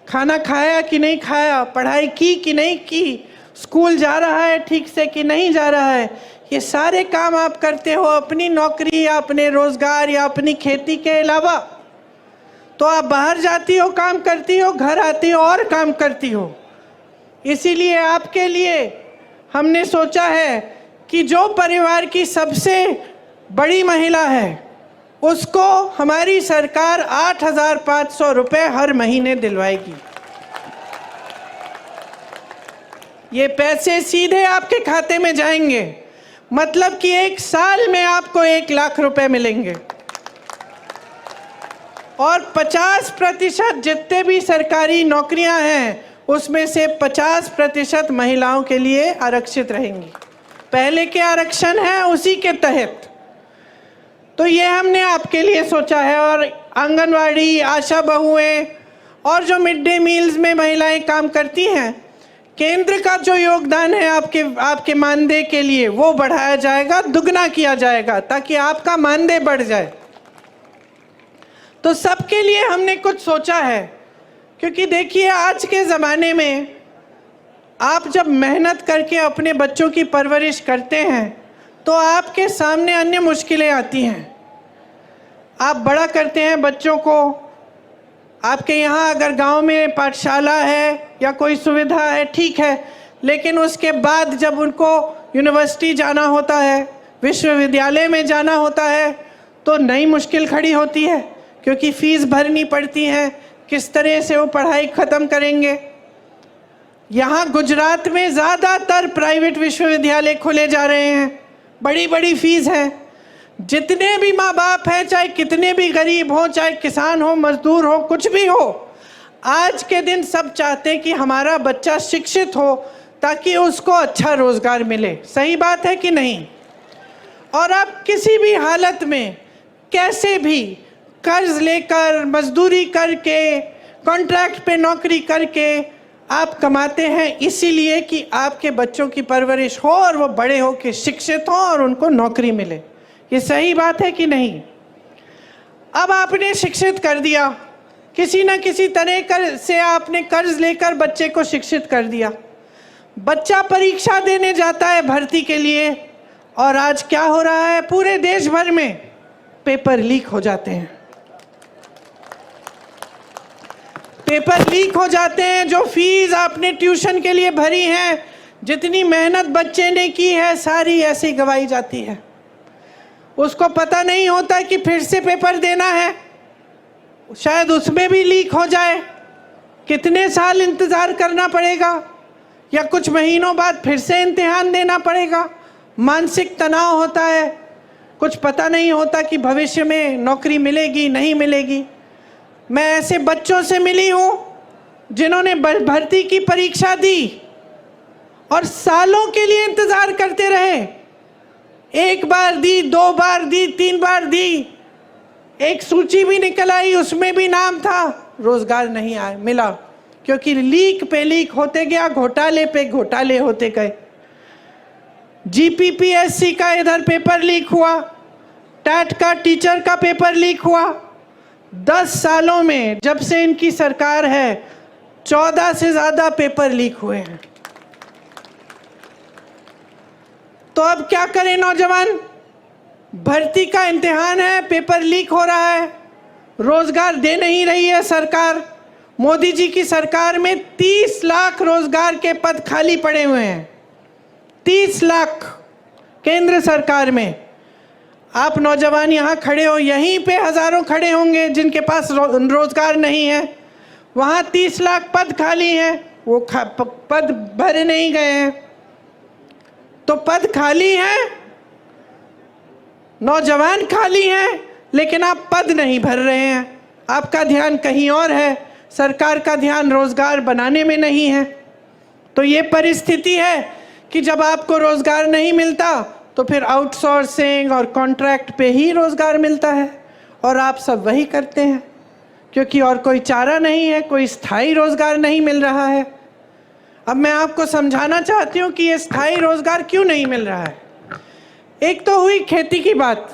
Speaker 5: खाना खाया कि नहीं खाया, पढ़ाई की कि नहीं की, स्कूल जा रहा है ठीक से कि नहीं जा रहा है, ये सारे काम आप करते हो अपनी नौकरी या अपने रोज़गार या अपनी खेती के अलावा। तो आप बाहर जाती हो, काम करती हो, घर आती हो और काम करती हो। इसीलिए आपके लिए हमने सोचा है कि जो परिवार की सबसे बड़ी महिला है उसको हमारी सरकार 8,500 रुपये हर महीने दिलवाएगी। ये पैसे सीधे आपके खाते में जाएंगे। मतलब कि 1 साल में आपको 1 लाख रुपए मिलेंगे और 50% जितने भी सरकारी नौकरियां हैं उसमें से 50% महिलाओं के लिए आरक्षित रहेंगी। पहले के आरक्षण है उसी के तहत। तो ये हमने आपके लिए सोचा है। और आंगनवाड़ी, आशा बहुएं और जो मिड डे मील्स में महिलाएं काम करती हैं, केंद्र का जो योगदान है आपके मानदेय के लिए वो बढ़ाया जाएगा, दुगना किया जाएगा ताकि आपका मानदेय बढ़ जाए। तो सबके लिए हमने कुछ सोचा है, क्योंकि देखिए आज के ज़माने में आप जब मेहनत करके अपने बच्चों की परवरिश करते हैं तो आपके सामने अन्य मुश्किलें आती हैं। आप बड़ा करते हैं बच्चों को, आपके यहाँ अगर गांव में पाठशाला है या कोई सुविधा है ठीक है, लेकिन उसके बाद जब उनको यूनिवर्सिटी जाना होता है, विश्वविद्यालय में जाना होता है, तो नई मुश्किल खड़ी होती है, क्योंकि फ़ीस भरनी पड़ती है। किस तरह से वो पढ़ाई ख़त्म करेंगे। यहाँ गुजरात में ज़्यादातर प्राइवेट विश्वविद्यालय खुले जा रहे हैं, बड़ी बड़ी फ़ीस है। जितने भी माँ बाप हैं, चाहे कितने भी गरीब हो, चाहे किसान हो, मजदूर हो, कुछ भी हो, आज के दिन सब चाहते हैं कि हमारा बच्चा शिक्षित हो ताकि उसको अच्छा रोज़गार मिले। सही बात है कि नहीं? और आप किसी भी हालत में कैसे भी कर्ज लेकर, मजदूरी करके, कॉन्ट्रैक्ट पे नौकरी करके आप कमाते हैं, इसीलिए कि आपके बच्चों की परवरिश हो और वो बड़े हो के शिक्षित हों और उनको नौकरी मिले। ये सही बात है कि नहीं? अब आपने शिक्षित कर दिया, किसी न किसी तरह से आपने कर्ज लेकर बच्चे को शिक्षित कर दिया। बच्चा परीक्षा देने जाता है भर्ती के लिए, और आज क्या हो रहा है, पूरे देश भर में पेपर लीक हो जाते हैं। पेपर लीक हो जाते हैं। जो फीस आपने ट्यूशन के लिए भरी है, जितनी मेहनत बच्चे ने की है, सारी ऐसे ही गवाई जाती है। उसको पता नहीं होता कि फिर से पेपर देना है, शायद उसमें भी लीक हो जाए। कितने साल इंतज़ार करना पड़ेगा, या कुछ महीनों बाद फिर से इम्तिहान देना पड़ेगा। मानसिक तनाव होता है, कुछ पता नहीं होता कि भविष्य में नौकरी मिलेगी नहीं मिलेगी। मैं ऐसे बच्चों से मिली हूँ जिन्होंने भर्ती की परीक्षा दी और सालों के लिए इंतज़ार करते रहे। एक बार दी, 2 बार दी, 3 बार दी, एक सूची भी निकल आई, उसमें भी नाम था, रोज़गार नहीं आया मिला, क्योंकि लीक पे लीक होते गया, घोटाले पे घोटाले होते गए। जीपीपीएससी का इधर पेपर लीक हुआ, टैट का टीचर का पेपर लीक हुआ। 10 सालों में जब से इनकी सरकार है, 14 से ज़्यादा पेपर लीक हुए हैं। तो अब क्या करें नौजवान? भर्ती का इम्तिहान है, पेपर लीक हो रहा है, रोजगार दे नहीं रही है सरकार। मोदी जी की सरकार में 30 लाख रोजगार के पद खाली पड़े हुए हैं, 30 लाख केंद्र सरकार में। आप नौजवान यहाँ खड़े हो, यहीं पे हज़ारों खड़े होंगे जिनके पास रोजगार नहीं है। वहाँ 30 लाख पद खाली हैं, वो पद भरे नहीं गए हैं। तो पद खाली हैं, नौजवान खाली हैं, लेकिन आप पद नहीं भर रहे हैं। आपका ध्यान कहीं और है, सरकार का ध्यान रोजगार बनाने में नहीं है। तो ये परिस्थिति है कि जब आपको रोजगार नहीं मिलता तो फिर आउटसोर्सिंग और कॉन्ट्रैक्ट पे ही रोजगार मिलता है, और आप सब वही करते हैं क्योंकि और कोई चारा नहीं है, कोई स्थायी रोजगार नहीं मिल रहा है। अब मैं आपको समझाना चाहती हूँ कि ये स्थायी रोजगार क्यों नहीं मिल रहा है। एक तो हुई खेती की बात।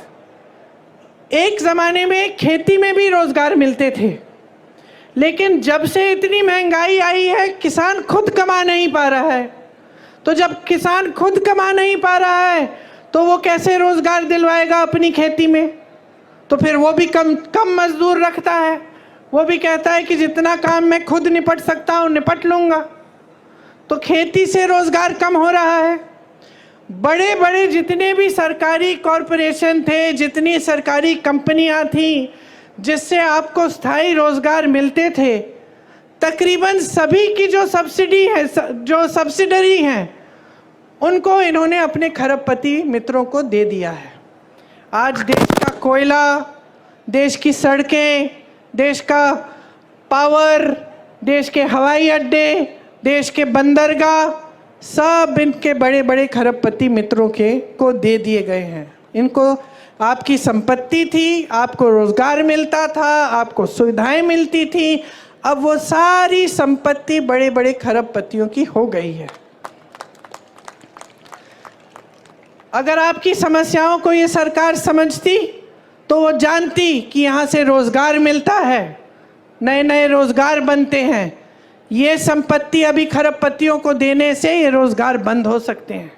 Speaker 5: एक ज़माने में खेती में भी रोजगार मिलते थे, लेकिन जब से इतनी महंगाई आई है, किसान खुद कमा नहीं पा रहा है। तो जब किसान खुद कमा नहीं पा रहा है तो वो कैसे रोजगार दिलवाएगा अपनी खेती में? तो फिर वो भी कम मजदूर रखता है। वो भी कहता है कि जितना काम मैं खुद निपट सकता हूँ निपट लूँगा। तो खेती से रोजगार कम हो रहा है। बड़े बड़े जितने भी सरकारी कॉरपोरेशन थे, जितनी सरकारी कंपनियां थीं जिससे आपको स्थायी रोजगार मिलते थे, तकरीबन सभी की जो सब्सिडी है, जो सब्सिडरी हैं, उनको इन्होंने अपने खरबपति मित्रों को दे दिया है। आज देश का कोयला, देश की सड़कें, देश का पावर, देश के हवाई अड्डे, देश के बंदरगाह, सब इनके बड़े बड़े खरबपति मित्रों को दे दिए गए हैं। इनको आपकी संपत्ति थी, आपको रोजगार मिलता था, आपको सुविधाएं मिलती थी, अब वो सारी संपत्ति बड़े बड़े खरबपतियों की हो गई है। अगर आपकी समस्याओं को ये सरकार समझती तो वो जानती कि यहाँ से रोजगार मिलता है, नए नए रोजगार बनते हैं। ये संपत्ति अभी खरबपतियों को देने से ये रोजगार बंद हो सकते हैं,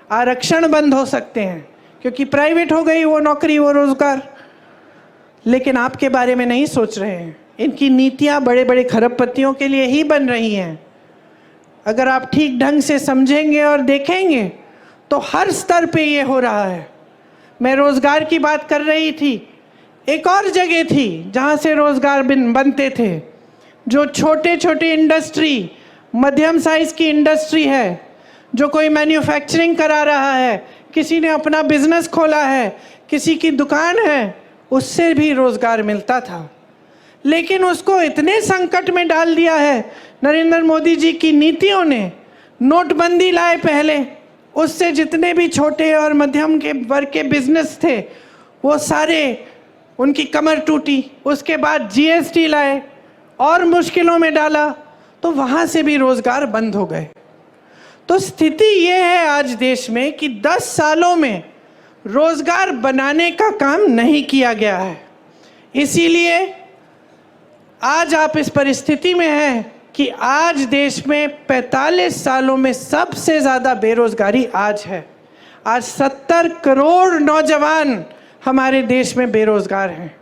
Speaker 5: आरक्षण बंद हो सकते हैं, क्योंकि प्राइवेट हो गई वो नौकरी, वो रोजगार। लेकिन आपके बारे में नहीं सोच रहे हैं। इनकी नीतियां बड़े बड़े खरबपतियों के लिए ही बन रही हैं। अगर आप ठीक ढंग से समझेंगे और देखेंगे तो हर स्तर पे ये हो रहा है। मैं रोजगार की बात कर रही थी, एक और जगह थी जहाँ से रोजगार बनते थे, जो छोटे छोटे इंडस्ट्री, मध्यम साइज की इंडस्ट्री है, जो कोई मैन्युफैक्चरिंग करा रहा है, किसी ने अपना बिजनेस खोला है, किसी की दुकान है, उससे भी रोजगार मिलता था। लेकिन उसको इतने संकट में डाल दिया है नरेंद्र मोदी जी की नीतियों ने। नोटबंदी लाए पहले, उससे जितने भी छोटे और मध्यम के वर्ग के बिजनेस थे वो सारे, उनकी कमर टूटी। उसके बाद जीएसटी लाए और मुश्किलों में डाला, तो वहाँ से भी रोजगार बंद हो गए। तो स्थिति ये है आज देश में कि 10 सालों में रोजगार बनाने का काम नहीं किया गया है। इसीलिए आज आप इस परिस्थिति में हैं कि आज देश में 45 सालों में सबसे ज़्यादा बेरोजगारी आज है। आज 70 करोड़ नौजवान हमारे देश में बेरोजगार हैं।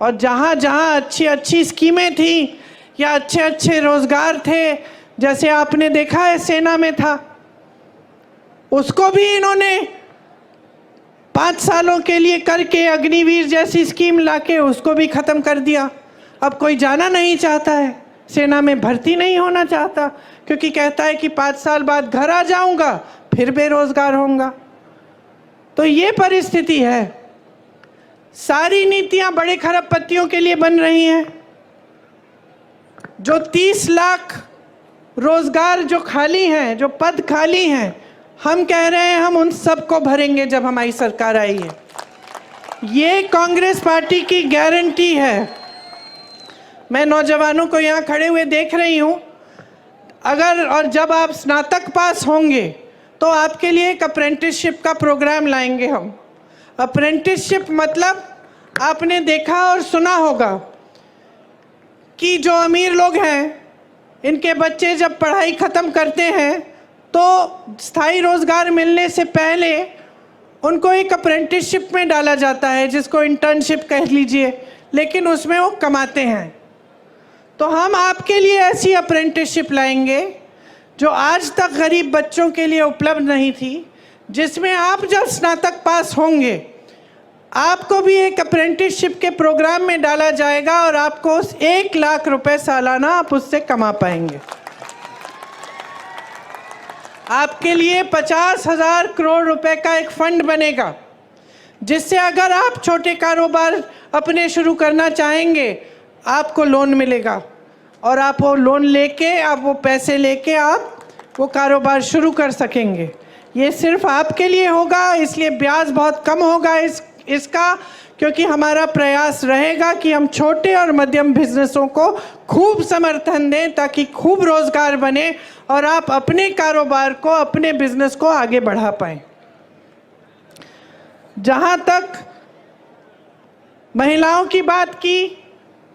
Speaker 5: और जहाँ जहाँ अच्छी अच्छी स्कीमें थी या अच्छे अच्छे रोजगार थे, जैसे आपने देखा है सेना में था, उसको भी इन्होंने 5 सालों के लिए करके अग्निवीर जैसी स्कीम लाके उसको भी ख़त्म कर दिया। अब कोई जाना नहीं चाहता है, सेना में भर्ती नहीं होना चाहता, क्योंकि कहता है कि 5 साल बाद घर आ जाऊंगा फिर बेरोजगार होऊंगा। तो ये परिस्थिति है। सारी नीतियां बड़े खरबपतियों के लिए बन रही हैं। जो 30 लाख रोजगार जो खाली हैं, जो पद खाली हैं, हम कह रहे हैं हम उन सबको भरेंगे जब हमारी सरकार आई है। ये कांग्रेस पार्टी की गारंटी है। मैं नौजवानों को यहाँ खड़े हुए देख रही हूँ। अगर और जब आप स्नातक पास होंगे तो आपके लिए एक अप्रेंटिसशिप का प्रोग्राम लाएंगे हम। अप्रेंटिसशिप मतलब आपने देखा और सुना होगा कि जो अमीर लोग हैं, इनके बच्चे जब पढ़ाई ख़त्म करते हैं तो स्थायी रोज़गार मिलने से पहले उनको एक अप्रेंटिसशिप में डाला जाता है, जिसको इंटर्नशिप कह लीजिए, लेकिन उसमें वो कमाते हैं। तो हम आपके लिए ऐसी अप्रेंटिसशिप लाएंगे जो आज तक गरीब बच्चों के लिए उपलब्ध नहीं थी, जिसमें आप जब स्नातक पास होंगे आपको भी एक अप्रेंटिसशिप के प्रोग्राम में डाला जाएगा और आपको 1 लाख रुपए सालाना आप उससे कमा पाएंगे। आपके लिए 50,000 करोड़ रुपए का एक फंड बनेगा, जिससे अगर आप छोटे कारोबार अपने शुरू करना चाहेंगे आपको लोन मिलेगा और आप वो लोन लेके, आप वो पैसे लेके आप वो कारोबार शुरू कर सकेंगे। ये सिर्फ आपके लिए होगा, इसलिए ब्याज बहुत कम होगा इसका, क्योंकि हमारा प्रयास रहेगा कि हम छोटे और मध्यम बिजनेसों को खूब समर्थन दें ताकि खूब रोजगार बने और आप अपने कारोबार को, अपने बिजनेस को आगे बढ़ा पाएं। जहां तक महिलाओं की बात की,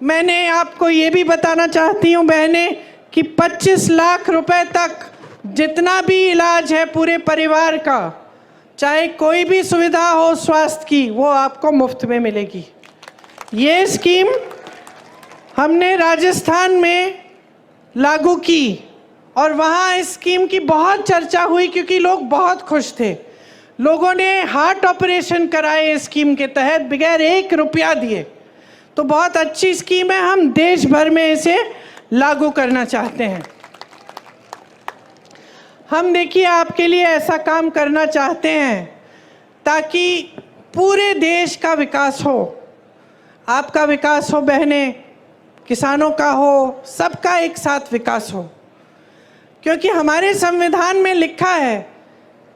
Speaker 5: मैंने आपको ये भी बताना चाहती हूँ बहनें कि 25 लाख रुपए तक जितना भी इलाज है पूरे परिवार का, चाहे कोई भी सुविधा हो स्वास्थ्य की, वो आपको मुफ्त में मिलेगी। ये स्कीम हमने राजस्थान में लागू की और वहाँ इस स्कीम की बहुत चर्चा हुई क्योंकि लोग बहुत खुश थे। लोगों ने हार्ट ऑपरेशन कराए इस स्कीम के तहत बगैर 1 रुपया दिए। तो बहुत अच्छी स्कीम है, हम देश भर में इसे लागू करना चाहते हैं। हम देखिए आपके लिए ऐसा काम करना चाहते हैं ताकि पूरे देश का विकास हो, आपका विकास हो बहनें, किसानों का हो, सबका एक साथ विकास हो। क्योंकि हमारे संविधान में लिखा है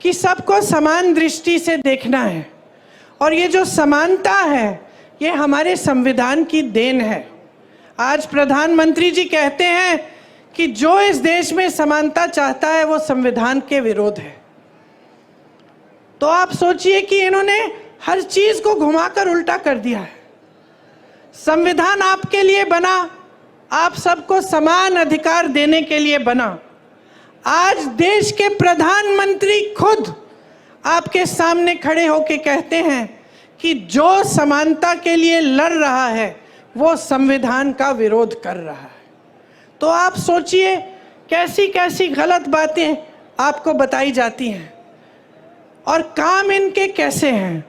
Speaker 5: कि सबको समान दृष्टि से देखना है और ये जो समानता है ये हमारे संविधान की देन है। आज प्रधानमंत्री जी कहते हैं कि जो इस देश में समानता चाहता है वो संविधान के विरोध है। तो आप सोचिए कि इन्होंने हर चीज को घुमाकर उल्टा कर दिया है। संविधान आपके लिए बना, आप सबको समान अधिकार देने के लिए बना। आज देश के प्रधानमंत्री खुद आपके सामने खड़े होके कहते हैं कि जो समानता के लिए लड़ रहा है वो संविधान का विरोध कर रहा है। तो आप सोचिए कैसी कैसी गलत बातें आपको बताई जाती हैं और काम इनके कैसे हैं।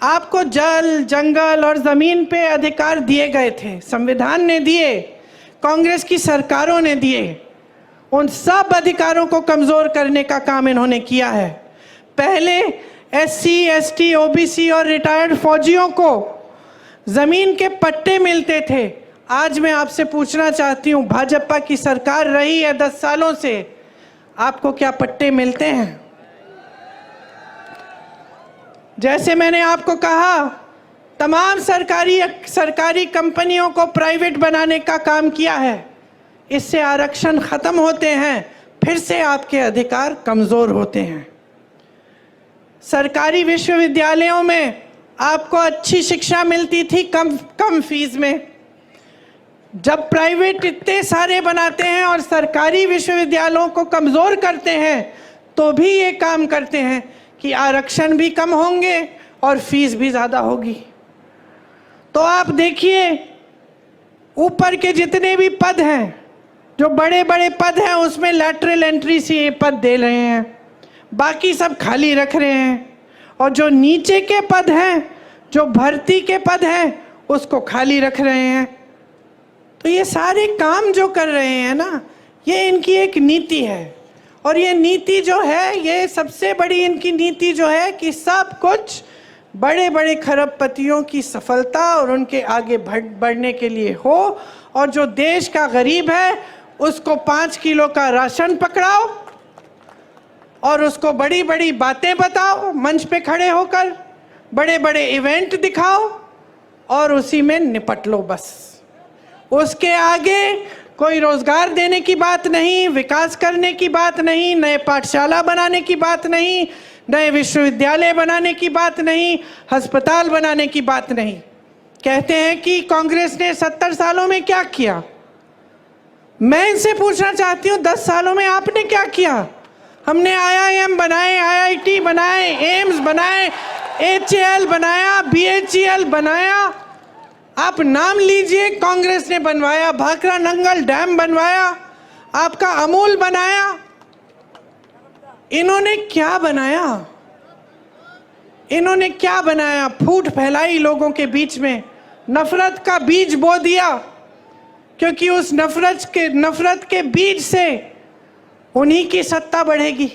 Speaker 5: आपको जल, जंगल और ज़मीन पे अधिकार दिए गए थे, संविधान ने दिए, कांग्रेस की सरकारों ने दिए। उन सब अधिकारों को कमज़ोर करने का काम इन्होंने किया है। पहले SC, ST, OBC और रिटायर्ड फौजियों को ज़मीन के पट्टे मिलते थे। आज मैं आपसे पूछना चाहती हूँ, भाजपा की सरकार रही है 10 सालों से, आपको क्या पट्टे मिलते हैं? जैसे मैंने आपको कहा, तमाम सरकारी कंपनियों को प्राइवेट बनाने का काम किया है। इससे आरक्षण खत्म होते हैं, फिर से आपके अधिकार कमज़ोर होते हैं। सरकारी विश्वविद्यालयों में आपको अच्छी शिक्षा मिलती थी कम फीस में। जब प्राइवेट इतने सारे बनाते हैं और सरकारी विश्वविद्यालयों को कमज़ोर करते हैं, तो भी ये काम करते हैं कि आरक्षण भी कम होंगे और फीस भी ज़्यादा होगी। तो आप देखिए, ऊपर के जितने भी पद हैं, जो बड़े बड़े पद हैं, उसमें लैटरल एंट्री से ये पद दे रहे हैं, बाकी सब खाली रख रहे हैं। और जो नीचे के पद हैं, जो भर्ती के पद हैं, उसको खाली रख रहे हैं। तो ये सारे काम जो कर रहे हैं ना, ये इनकी एक नीति है। और ये नीति जो है, ये सबसे बड़ी इनकी नीति जो है कि सब कुछ बड़े बड़े खरबपतियों की सफलता और उनके आगे बढ़ने के लिए हो, और जो देश का गरीब है उसको 5 किलो का राशन पकड़ाओ और उसको बड़ी बड़ी बातें बताओ, मंच पे खड़े होकर बड़े बड़े इवेंट दिखाओ और उसी में निपट लो बस। उसके आगे कोई रोजगार देने की बात नहीं, विकास करने की बात नहीं, नए पाठशाला बनाने की बात नहीं, नए विश्वविद्यालय बनाने की बात नहीं, अस्पताल बनाने की बात नहीं। कहते हैं कि कांग्रेस ने 70 सालों में क्या किया। मैं इनसे पूछना चाहती हूँ, 10 सालों में आपने क्या किया? हमने IIM बनाए, IIT बनाए, एम्स बनाए, HAL बनाया, BHEL बनाया। आप नाम लीजिए, कांग्रेस ने बनवाया। भाखरा नंगल डैम बनवाया, आपका अमूल बनाया। इन्होंने क्या बनाया? इन्होंने क्या बनाया? फूट फैलाई लोगों के बीच में, नफरत का बीज बो दिया, क्योंकि उस नफरत के बीज से उन्हीं की सत्ता बढ़ेगी।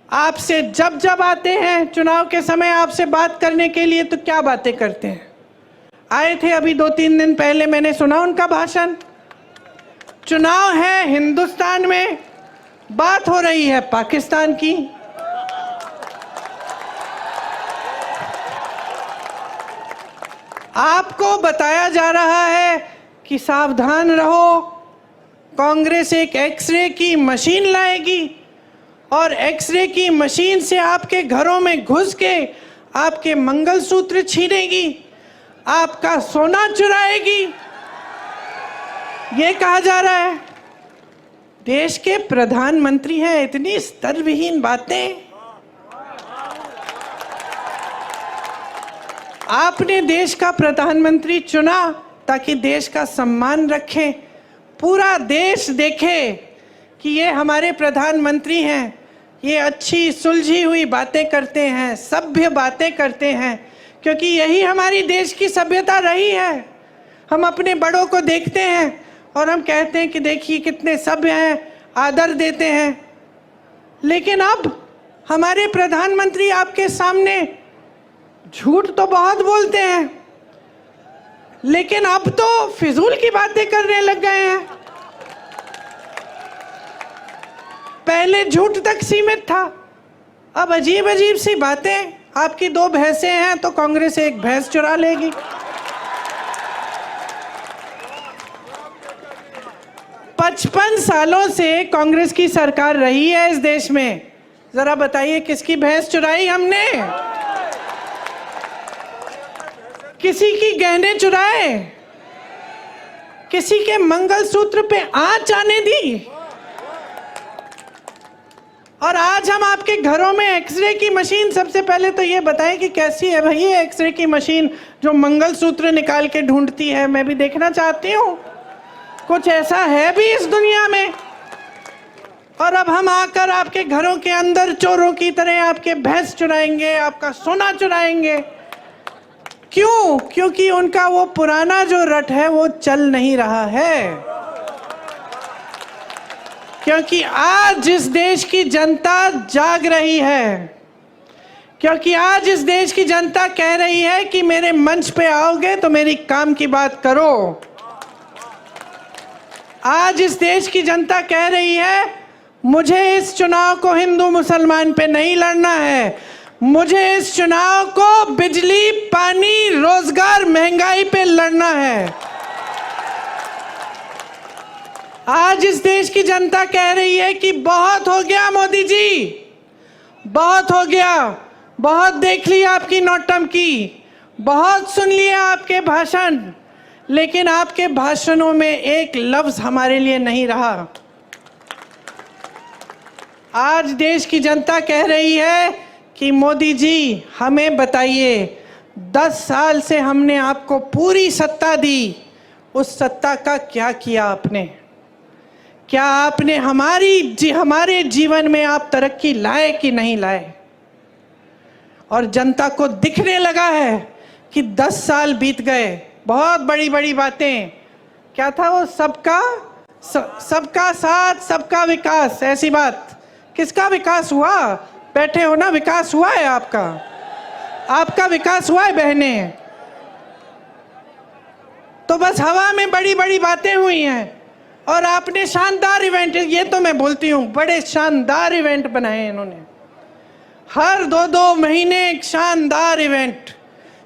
Speaker 5: आपसे जब आते हैं चुनाव के समय आपसे बात करने के लिए, तो क्या बातें करते हैं? आए थे अभी 2-3 दिन पहले, मैंने सुना उनका भाषण। चुनाव है हिंदुस्तान में, बात हो रही है पाकिस्तान की। आपको बताया जा रहा है कि सावधान रहो, कांग्रेस एक एक्सरे की मशीन लाएगी और एक्सरे की मशीन से आपके घरों में घुस के आपके मंगलसूत्र छीनेगी, आपका सोना चुराएगी, ये कहा जा रहा है। देश के प्रधानमंत्री हैं, इतनी स्तरविहीन बातें। आपने देश का प्रधानमंत्री चुना ताकि देश का सम्मान रखें, पूरा देश देखे कि ये हमारे प्रधानमंत्री हैं, ये अच्छी सुलझी हुई बातें करते हैं, सभ्य बातें करते हैं, क्योंकि यही हमारी देश की सभ्यता रही है। हम अपने बड़ों को देखते हैं और हम कहते हैं कि देखिए कितने सभ्य हैं, आदर देते हैं। लेकिन अब हमारे प्रधानमंत्री आपके सामने झूठ तो बहुत बोलते हैं, लेकिन अब तो फिजूल की बातें करने लग गए हैं। पहले झूठ तक सीमित था, अब अजीब अजीब सी बातें। आपकी 2 भैंसें हैं तो कांग्रेस एक भैंस चुरा लेगी। पचपन सालों से कांग्रेस की सरकार रही है इस देश में। जरा बताइए किसकी भैंस चुराई हमने? किसी की गहने चुराए? किसी के मंगलसूत्र पे आंच आने दी? और आज हम आपके घरों में एक्सरे की मशीन, सबसे पहले तो ये बताएं कि कैसी है भाई ये एक्सरे की मशीन जो मंगलसूत्र निकाल के ढूंढती है। मैं भी देखना चाहती हूँ, कुछ ऐसा है भी इस दुनिया में। और अब हम आकर आपके घरों के अंदर चोरों की तरह आपके भैंस चुराएंगे, आपका सोना चुराएंगे। क्यों? क्योंकि उनका वो पुराना जो रट है वो चल नहीं रहा है। क्योंकि आज इस देश की जनता जाग रही है, क्योंकि आज इस देश की जनता कह रही है कि मेरे मंच पे आओगे तो मेरी काम की बात करो। आज इस देश की जनता कह रही है मुझे इस चुनाव को हिंदू मुसलमान पे नहीं लड़ना है, मुझे इस चुनाव को बिजली, पानी, रोजगार, महंगाई पे लड़ना है। आज इस देश की जनता कह रही है कि बहुत हो गया मोदी जी, बहुत हो गया, बहुत देख लिया आपकी नौटंकी, बहुत सुन लिया आपके भाषण, लेकिन आपके भाषणों में एक लफ्ज हमारे लिए नहीं रहा। आज देश की जनता कह रही है कि मोदी जी हमें बताइए, 10 साल से हमने आपको पूरी सत्ता दी, उस सत्ता का क्या किया आपने? क्या आपने हमारे जीवन में आप तरक्की लाए कि नहीं लाए? और जनता को दिखने लगा है कि 10 साल बीत गए, बहुत बड़ी बड़ी बातें, क्या था वो सबका साथ सबका विकास, ऐसी बात। किसका विकास हुआ? बैठे हो ना, विकास हुआ है आपका, आपका विकास हुआ है बहने। तो बस हवा में बड़ी बड़ी बातें हुई हैं और आपने शानदार इवेंट, ये तो मैं बोलती हूँ, बड़े शानदार इवेंट बनाए इन्होंने। हर 2-2 महीने एक शानदार इवेंट।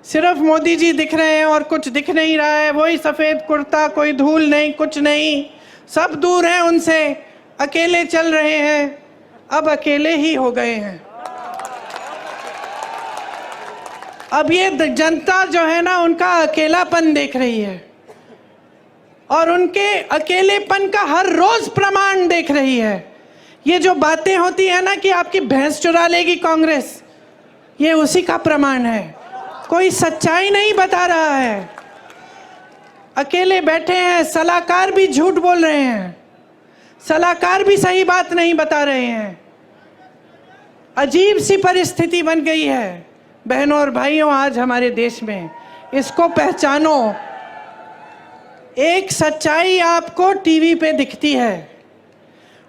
Speaker 5: सिर्फ मोदी जी दिख रहे हैं और कुछ दिख नहीं रहा है, वही सफ़ेद कुर्ता, कोई धूल नहीं, कुछ नहीं, सब दूर हैं उनसे, अकेले चल रहे हैं। अब अकेले ही हो गए हैं। अब ये जनता जो है ना, उनका अकेलापन देख रही है और उनके अकेलेपन का हर रोज प्रमाण देख रही है। ये जो बातें होती है ना कि आपकी भैंस चुरा लेगी कांग्रेस, ये उसी का प्रमाण है। कोई सच्चाई नहीं बता रहा है, अकेले बैठे हैं, सलाहकार भी झूठ बोल रहे हैं, सलाहकार भी सही बात नहीं बता रहे हैं। अजीब सी परिस्थिति बन गई है बहनों और भाइयों आज हमारे देश में। इसको पहचानो। एक सच्चाई आपको टीवी पे दिखती है,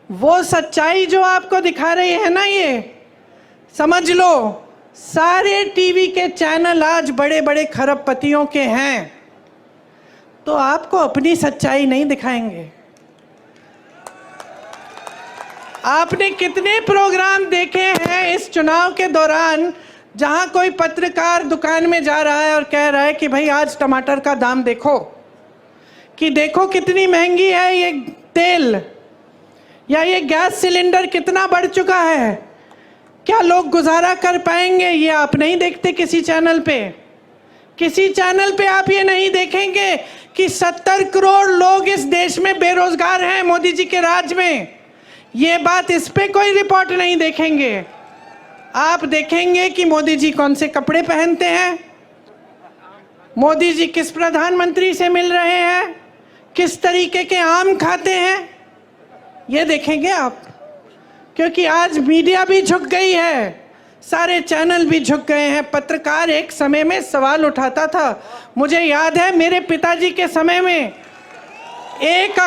Speaker 5: वो सच्चाई जो आपको दिखा रही है ना, ये समझ लो सारे टीवी के चैनल आज बड़े बड़े खरबपतियों के हैं, तो आपको अपनी सच्चाई नहीं दिखाएंगे। आपने कितने प्रोग्राम देखे हैं इस चुनाव के दौरान जहां कोई पत्रकार दुकान में जा रहा है और कह रहा है कि भाई आज टमाटर का दाम देखो, कि देखो कितनी महंगी है ये तेल, या ये गैस सिलेंडर कितना बढ़ चुका है, क्या लोग गुजारा कर पाएंगे? ये आप नहीं देखते किसी चैनल पे। किसी चैनल पे आप ये नहीं देखेंगे कि 70 करोड़ लोग इस देश में बेरोजगार हैं मोदी जी के राज में। ये बात, इस पे कोई रिपोर्ट नहीं देखेंगे। आप देखेंगे कि मोदी जी कौन से कपड़े पहनते हैं, मोदी जी किस प्रधानमंत्री से मिल रहे हैं, किस तरीके के आम खाते हैं, ये देखेंगे आप। क्योंकि आज मीडिया भी झुक गई है, सारे चैनल भी झुक गए हैं। पत्रकार एक समय में सवाल उठाता था, मुझे याद है मेरे पिताजी के समय में एक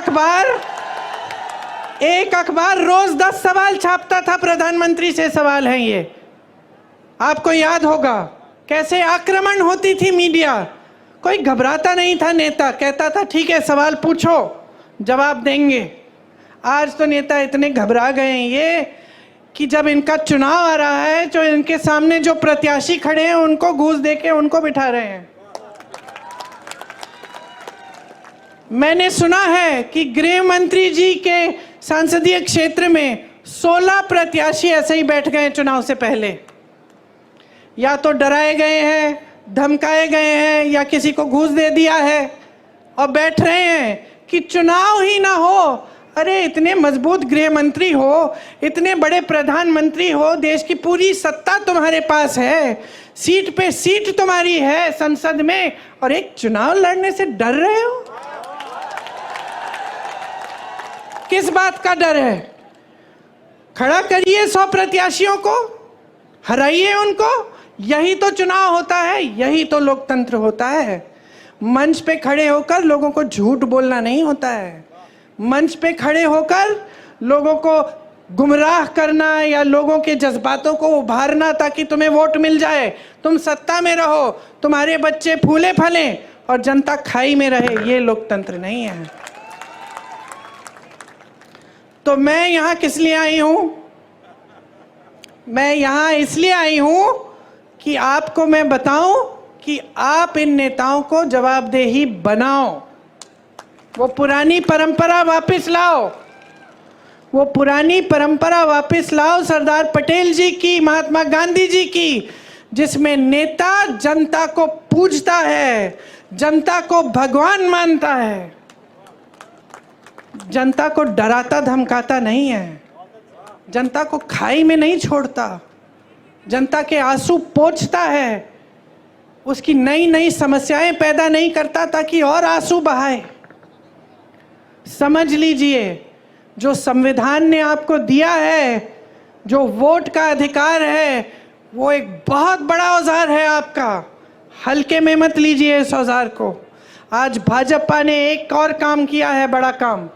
Speaker 5: अखबार रोज 10 सवाल छापता था, प्रधानमंत्री से सवाल हैं ये। आपको याद होगा कैसे आक्रमण होती थी मीडिया, कोई घबराता नहीं था। नेता कहता था ठीक है सवाल पूछो, जवाब देंगे। आज तो नेता इतने घबरा गए हैं ये कि जब इनका चुनाव आ रहा है, जो इनके सामने जो प्रत्याशी खड़े हैं उनको घूस देके उनको बिठा रहे हैं। मैंने सुना है कि गृह मंत्री जी के संसदीय क्षेत्र में 16 प्रत्याशी ऐसे ही बैठ गए चुनाव से पहले, या तो डराए गए हैं, धमकाए गए हैं, या किसी को घूस दे दिया है और बैठ रहे हैं कि चुनाव ही ना हो, अरे इतने मजबूत गृह मंत्री हो, इतने बड़े प्रधानमंत्री हो, देश की पूरी सत्ता तुम्हारे पास है, सीट पे सीट तुम्हारी है संसद में, और एक चुनाव लड़ने से डर रहे हो? किस बात का डर है? खड़ा करिए 100 प्रत्याशियों को, हराइए उनको। यही तो चुनाव होता है, यही तो लोकतंत्र होता है। मंच पे खड़े होकर लोगों को झूठ बोलना नहीं होता है। मंच पे खड़े होकर लोगों को गुमराह करना या लोगों के जज्बातों को उभारना ताकि तुम्हें वोट मिल जाए, तुम सत्ता में रहो, तुम्हारे बच्चे फूले फलें और जनता खाई में रहे, ये लोकतंत्र नहीं है। तो मैं यहाँ किस लिए आई हूँ? मैं यहाँ इसलिए आई हूँ कि आपको मैं बताऊं कि आप इन नेताओं को जवाबदेही बनाओ, वो पुरानी परंपरा वापस लाओ, वो पुरानी परंपरा वापस लाओ सरदार पटेल जी की, महात्मा गांधी जी की, जिसमें नेता जनता को पूजता है, जनता को भगवान मानता है, जनता को डराता धमकाता नहीं है, जनता को खाई में नहीं छोड़ता, जनता के आंसू पोंछता है, उसकी नई नई समस्याएं पैदा नहीं करता ताकि और आंसू बहाए। समझ लीजिए, जो संविधान ने आपको दिया है, जो वोट का अधिकार है, वो एक बहुत बड़ा औजार है आपका। हल्के में मत लीजिए इस औजार को। आज भाजपा ने एक और काम किया है, बड़ा काम।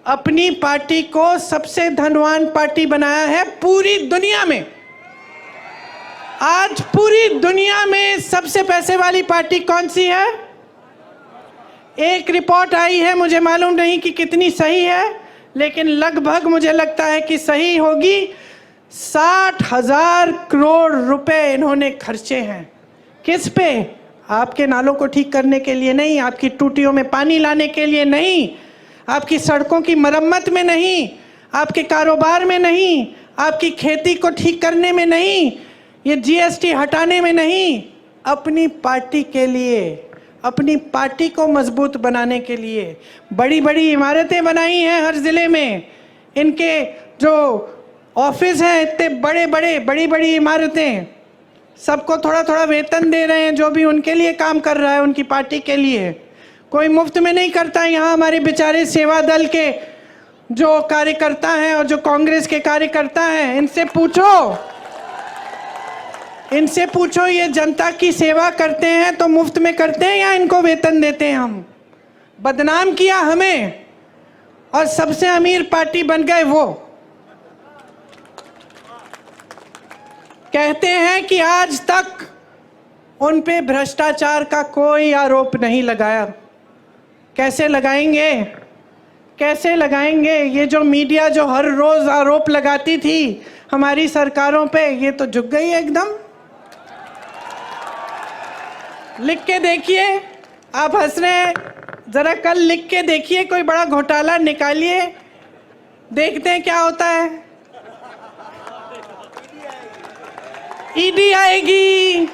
Speaker 5: अपनी पार्टी को सबसे धनवान पार्टी बनाया है पूरी दुनिया में। आज पूरी दुनिया में सबसे पैसे वाली पार्टी कौन सी है? एक रिपोर्ट आई है, मुझे मालूम नहीं कि कितनी सही है, लेकिन लगभग मुझे लगता है कि सही होगी। 60,000 करोड़ रुपए इन्होंने खर्चे हैं। किस पे? आपके नालों को ठीक करने के लिए नहीं, आपकी टूटियों में पानी लाने के लिए नहीं, आपकी सड़कों की मरम्मत में नहीं, आपके कारोबार में नहीं, आपकी खेती को ठीक करने में नहीं, ये जीएसटी हटाने में नहीं, अपनी पार्टी के लिए, अपनी पार्टी को मजबूत बनाने के लिए बड़ी बड़ी इमारतें बनाई हैं हर ज़िले में। इनके जो ऑफिस हैं इतने बड़े बड़े, बड़ी बड़ी इमारतें, सबको थोड़ा थोड़ा वेतन दे रहे हैं जो भी उनके लिए काम कर रहा है, उनकी पार्टी के लिए। कोई मुफ्त में नहीं करता। यहाँ हमारे बेचारे सेवा दल के जो कार्यकर्ता हैं और जो कांग्रेस के कार्यकर्ता हैं, इनसे पूछो ये जनता की सेवा करते हैं तो मुफ्त में करते हैं या इनको वेतन देते हैं? हम बदनाम किया हमें और सबसे अमीर पार्टी बन गए वो। कहते हैं कि आज तक उन पे भ्रष्टाचार का कोई आरोप नहीं लगाया। कैसे लगाएंगे? कैसे लगाएंगे? ये जो मीडिया जो हर रोज आरोप लगाती थी हमारी सरकारों पे, ये तो झुक गई एकदम। लिख के देखिए, आप हंस रहे हैं, जरा कल लिख के देखिए, कोई बड़ा घोटाला निकालिए, देखते हैं क्या होता है। ईडी आएगी,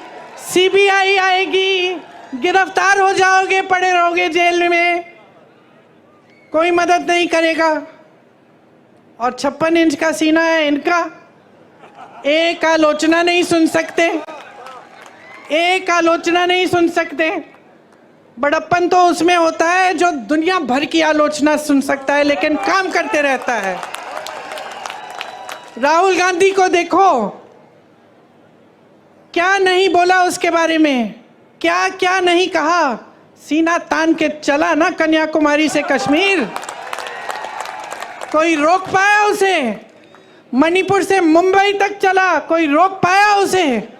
Speaker 5: सीबीआई आएगी, गिरफ्तार हो जाओगे, पड़े रहोगे जेल में, कोई मदद नहीं करेगा। और 56 इंच का सीना है इनका, एक आलोचना नहीं सुन सकते, एक आलोचना नहीं सुन सकते। बड़प्पन तो उसमें होता है जो दुनिया भर की आलोचना सुन सकता है लेकिन काम करते रहता है। राहुल गांधी को देखो, क्या नहीं बोला उसके बारे में, क्या क्या नहीं कहा। सीना तान के चला ना कन्याकुमारी से कश्मीर, कोई रोक पाया उसे? मणिपुर से मुंबई तक चला, कोई रोक पाया उसे?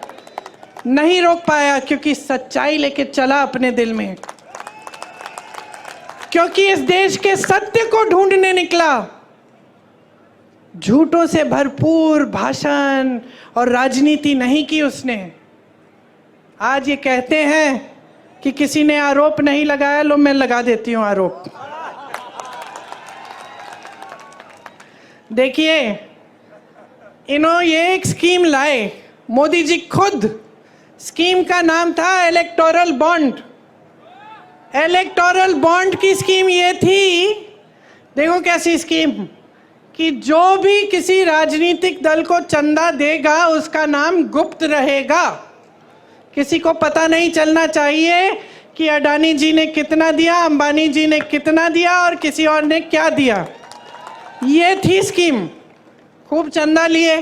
Speaker 5: नहीं रोक पाया, क्योंकि सच्चाई लेके चला अपने दिल में, क्योंकि इस देश के सत्य को ढूंढने निकला। झूठों से भरपूर भाषण और राजनीति नहीं की उसने। आज ये कहते हैं कि किसी ने आरोप नहीं लगाया, लो मैं लगा देती हूं आरोप। देखिए, इन्होंने ये एक स्कीम लाए, मोदी जी खुद। स्कीम का नाम था इलेक्टोरल बॉन्ड। इलेक्टोरल बॉन्ड की स्कीम ये थी देखो कैसी स्कीम कि जो भी किसी राजनीतिक दल को चंदा देगा उसका नाम गुप्त रहेगा, किसी को पता नहीं चलना चाहिए कि अडानी जी ने कितना दिया, अंबानी जी ने कितना दिया और किसी और ने क्या दिया। ये थी स्कीम। खूब चंदा लिए,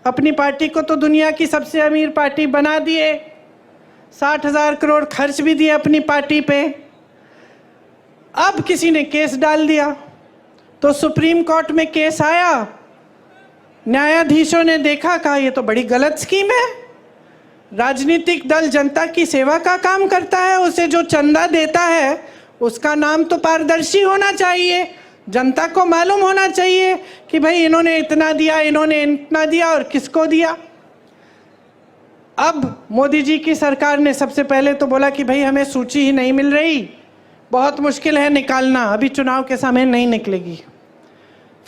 Speaker 5: अपनी पार्टी को तो दुनिया की सबसे अमीर पार्टी बना दिए, 60,000 करोड़ खर्च भी दिए अपनी पार्टी पे। अब किसी ने केस डाल दिया तो सुप्रीम कोर्ट में केस आया, न्यायाधीशों ने देखा, कहा ये तो बड़ी गलत स्कीम है। राजनीतिक दल जनता की सेवा का काम करता है, उसे जो चंदा देता है उसका नाम तो पारदर्शी होना चाहिए, जनता को मालूम होना चाहिए कि भाई इन्होंने इतना दिया, इन्होंने इतना दिया और किसको दिया। अब मोदी जी की सरकार ने सबसे पहले तो बोला कि भाई हमें सूची ही नहीं मिल रही, बहुत मुश्किल है निकालना, अभी चुनाव के समय नहीं निकलेगी।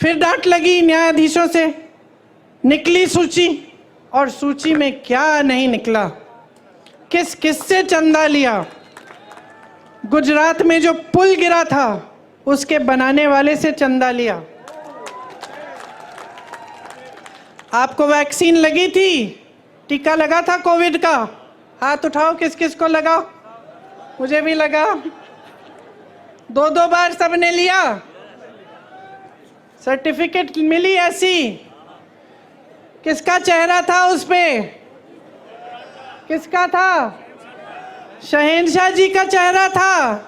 Speaker 5: फिर डांट लगी न्यायाधीशों से, निकली सूची, और सूची में क्या नहीं निकला, किस किस से चंदा लिया। गुजरात में जो पुल गिरा था उसके बनाने वाले से चंदा लिया। आपको वैक्सीन लगी थी, टीका लगा था कोविड का, हाथ उठाओ किस किस को लगा। मुझे भी लगा, 2-2 बार सबने लिया, सर्टिफिकेट मिली ऐसी। किसका चेहरा था उस पे? किसका था? शहंशाह जी का चेहरा था।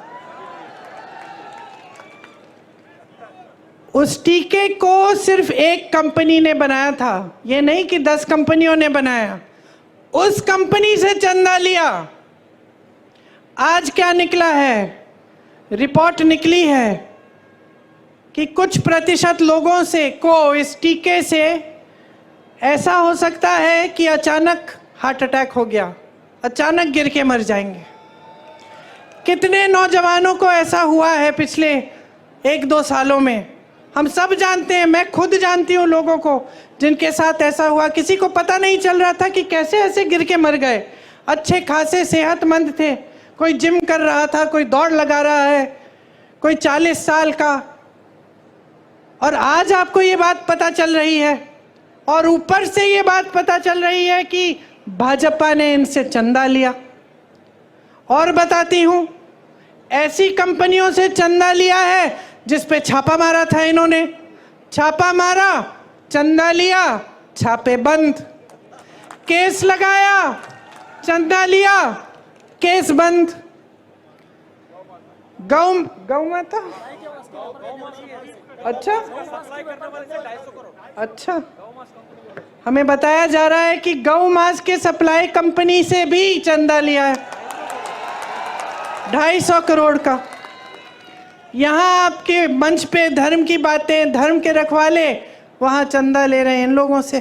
Speaker 5: उस टीके को सिर्फ एक कंपनी ने बनाया था, ये नहीं कि 10 कंपनियों ने बनाया, उस कंपनी से चंदा लिया। आज क्या निकला है? रिपोर्ट निकली है कि कुछ प्रतिशत लोगों से को इस टीके से ऐसा हो सकता है कि अचानक हार्ट अटैक हो गया, अचानक गिर के मर जाएंगे। कितने नौजवानों को ऐसा हुआ है पिछले 1-2 सालों में, हम सब जानते हैं, मैं खुद जानती हूँ लोगों को जिनके साथ ऐसा हुआ। किसी को पता नहीं चल रहा था कि कैसे ऐसे गिर के मर गए। अच्छे खासे सेहतमंद थे, कोई जिम कर रहा था, कोई दौड़ लगा रहा है, कोई 40 साल का, और आज आपको ये बात पता चल रही है। और ऊपर से ये बात पता चल रही है कि भाजपा ने इनसे चंदा लिया। और बताती हूँ, ऐसी कंपनियों से चंदा लिया है जिस पे छापा मारा था इन्होंने, छापा मारा, चंदा लिया, छापे बंद, केस लगाया, चंदा लिया, केस बंद। गौ माता, अच्छा, हमें बताया जा रहा है कि गौ मांस के सप्लाई कंपनी से भी चंदा लिया है 250 करोड़ का। यहाँ आपके मंच पे धर्म की बातें, धर्म के रखवाले वहाँ चंदा ले रहे हैं इन लोगों से।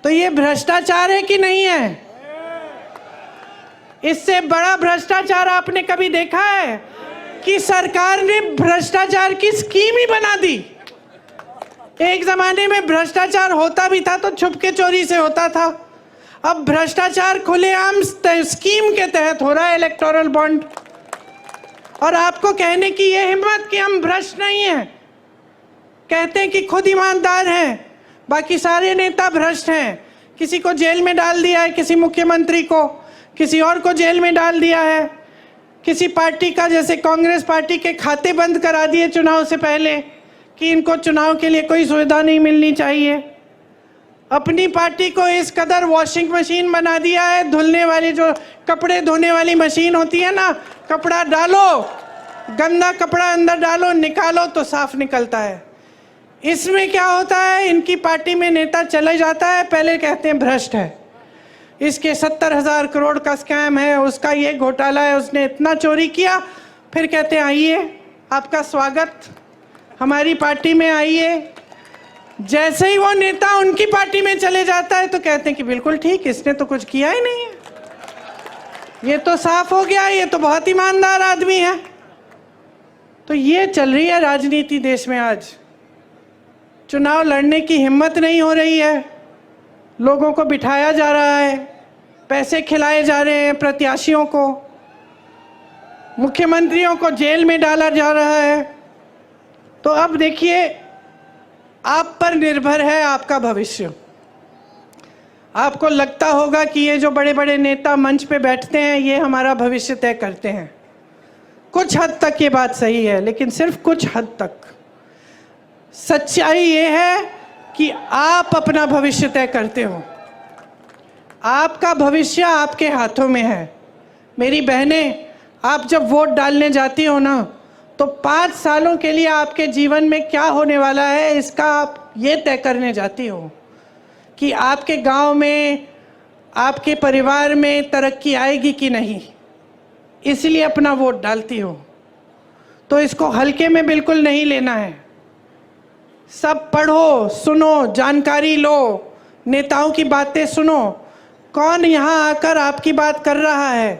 Speaker 5: तो ये भ्रष्टाचार है कि नहीं है? इससे बड़ा भ्रष्टाचार आपने कभी देखा है कि सरकार ने भ्रष्टाचार की स्कीम ही बना दी? एक जमाने में भ्रष्टाचार होता भी था तो छुपके चोरी से होता था, अब भ्रष्टाचार खुलेआम स्कीम के तहत हो रहा है, इलेक्टोरल बॉन्ड। और आपको कहने की ये हिम्मत कि हम भ्रष्ट नहीं हैं, कहते हैं कि खुद ईमानदार हैं, बाकी सारे नेता भ्रष्ट हैं। किसी को जेल में डाल दिया है, किसी मुख्यमंत्री को, किसी और को जेल में डाल दिया है, किसी पार्टी का, जैसे कांग्रेस पार्टी के खाते बंद करा दिए चुनाव से पहले कि इनको चुनाव के लिए कोई सुविधा नहीं मिलनी चाहिए। अपनी पार्टी को इस कदर वॉशिंग मशीन बना दिया है, धुलने वाली, जो कपड़े धोने वाली मशीन होती है ना, कपड़ा डालो, गंदा कपड़ा अंदर डालो, निकालो तो साफ निकलता है। इसमें क्या होता है, इनकी पार्टी में नेता चले जाता है, पहले कहते हैं भ्रष्ट है, इसके 70,000 करोड़ का स्कैम है, उसका ये घोटाला है, उसने इतना चोरी किया। फिर कहते हैं आइए, आपका स्वागत, हमारी पार्टी में आइए। जैसे ही वो नेता उनकी पार्टी में चले जाता है तो कहते हैं कि बिल्कुल ठीक, इसने तो कुछ किया ही नहीं है, ये तो साफ हो गया, ये तो बहुत ईमानदार आदमी है। तो ये चल रही है राजनीति देश में आज। चुनाव लड़ने की हिम्मत नहीं हो रही है, लोगों को बिठाया जा रहा है, पैसे खिलाए जा रहे हैं प्रत्याशियों को, मुख्यमंत्रियों को जेल में डाला जा रहा है, तो अब देखिए, आप पर निर्भर है आपका भविष्य। आपको लगता होगा कि ये जो बड़े बड़े नेता मंच पे बैठते हैं ये हमारा भविष्य तय करते हैं। कुछ हद तक ये बात सही है, लेकिन सिर्फ कुछ हद तक। सच्चाई ये है कि आप अपना भविष्य तय करते हो। आपका भविष्य आपके हाथों में है। मेरी बहनें, आप जब वोट डालने जाती हो ना, तो 5 सालों के लिए आपके जीवन में क्या होने वाला है इसका आप ये तय करने जाती हो कि आपके गांव में, आपके परिवार में तरक्की आएगी कि नहीं, इसलिए अपना वोट डालती हो। तो इसको हल्के में बिल्कुल नहीं लेना है। सब पढ़ो, सुनो, जानकारी लो, नेताओं की बातें सुनो। कौन यहाँ आकर आपकी बात कर रहा है,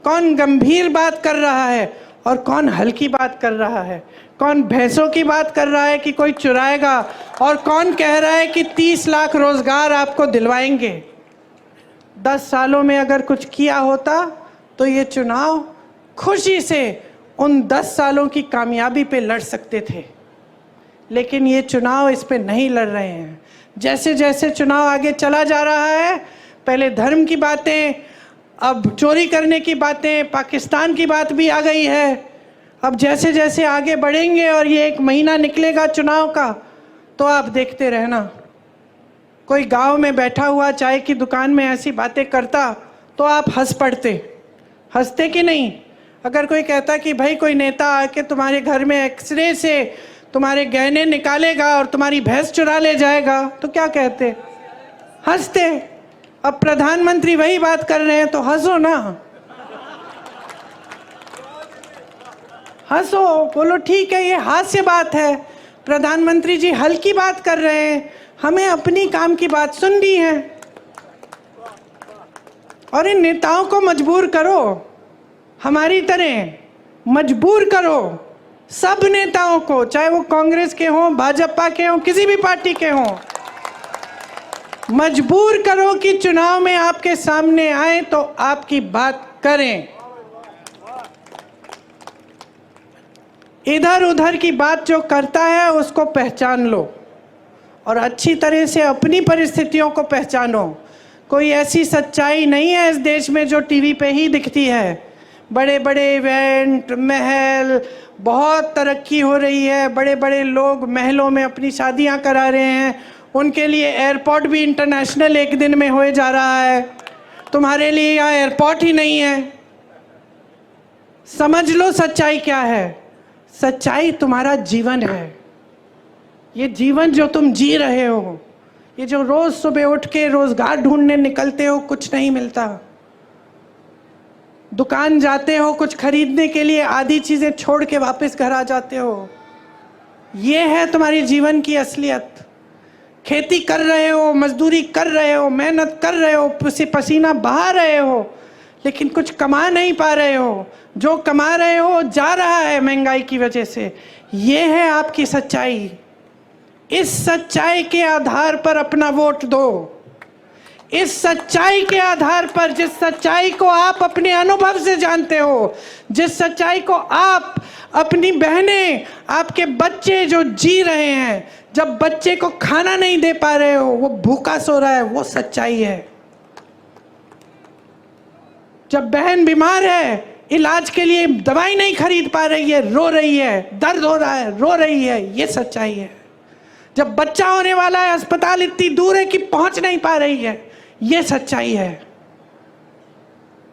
Speaker 5: कौन गंभीर बात कर रहा है और कौन हल्की बात कर रहा है, कौन भैंसों की बात कर रहा है कि कोई चुराएगा और कौन कह रहा है कि 30 लाख रोजगार आपको दिलवाएंगे। 10 सालों में अगर कुछ किया होता तो ये चुनाव खुशी से उन 10 सालों की कामयाबी पे लड़ सकते थे, लेकिन ये चुनाव इस पे नहीं लड़ रहे हैं। जैसे जैसे चुनाव आगे चला जा रहा है, पहले धर्म की बातें, अब चोरी करने की बातें, पाकिस्तान की बात भी आ गई है। अब जैसे जैसे आगे बढ़ेंगे और ये 1 महीना निकलेगा चुनाव का, तो आप देखते रहना। कोई गांव में बैठा हुआ चाय की दुकान में ऐसी बातें करता तो आप हंस पड़ते। हंसते कि नहीं? अगर कोई कहता कि भाई कोई नेता आके तुम्हारे घर में एक्सरे से तुम्हारे गहने निकालेगा और तुम्हारी भैंस चुरा ले जाएगा, तो क्या कहते? हंसते। अब प्रधानमंत्री वही बात कर रहे हैं तो हंसो ना, हंसो, बोलो ठीक है ये हास्य बात है, प्रधानमंत्री जी हल्की बात कर रहे हैं, हमें अपनी काम की बात सुननी है। और इन नेताओं को मजबूर करो, हमारी तरह मजबूर करो सब नेताओं को, चाहे वो कांग्रेस के हों, भाजपा के हों, किसी भी पार्टी के हों, मजबूर करो कि चुनाव में आपके सामने आए तो आपकी बात करें। इधर उधर की बात जो करता है उसको पहचान लो और अच्छी तरह से अपनी परिस्थितियों को पहचानो। कोई ऐसी सच्चाई नहीं है इस देश में जो टीवी पे ही दिखती है। बड़े बड़े इवेंट, महल, बहुत तरक्की हो रही है, बड़े बड़े लोग महलों में अपनी शादियां करा रहे हैं, उनके लिए एयरपोर्ट भी इंटरनेशनल 1 दिन में हो जा रहा है। तुम्हारे लिए यहाँ एयरपोर्ट ही नहीं है। समझ लो सच्चाई क्या है। सच्चाई तुम्हारा जीवन है। ये जीवन जो तुम जी रहे हो, ये जो रोज सुबह उठ के रोजगार ढूंढने निकलते हो, कुछ नहीं मिलता। दुकान जाते हो कुछ खरीदने के लिए, आधी चीजें छोड़ के वापस घर आ जाते हो। ये है तुम्हारी जीवन की असलियत। खेती कर रहे हो, मजदूरी कर रहे हो, मेहनत कर रहे हो, पसीना बहा रहे हो, लेकिन कुछ कमा नहीं पा रहे हो। जो कमा रहे हो जा रहा है महंगाई की वजह से। ये है आपकी सच्चाई। इस सच्चाई के आधार पर अपना वोट दो। इस सच्चाई के आधार पर, जिस सच्चाई को आप अपने अनुभव से जानते हो, जिस सच्चाई को आप, अपनी बहनें, आपके बच्चे जो जी रहे हैं, जब बच्चे को खाना नहीं दे पा रहे हो, वो भूखा सो रहा है, वो सच्चाई है। जब बहन बीमार है, इलाज के लिए दवाई नहीं खरीद पा रही है, रो रही है, दर्द हो रहा है, रो रही है, ये सच्चाई है। जब बच्चा होने वाला है, अस्पताल इतनी दूर है कि पहुंच नहीं पा रही है, ये सच्चाई है।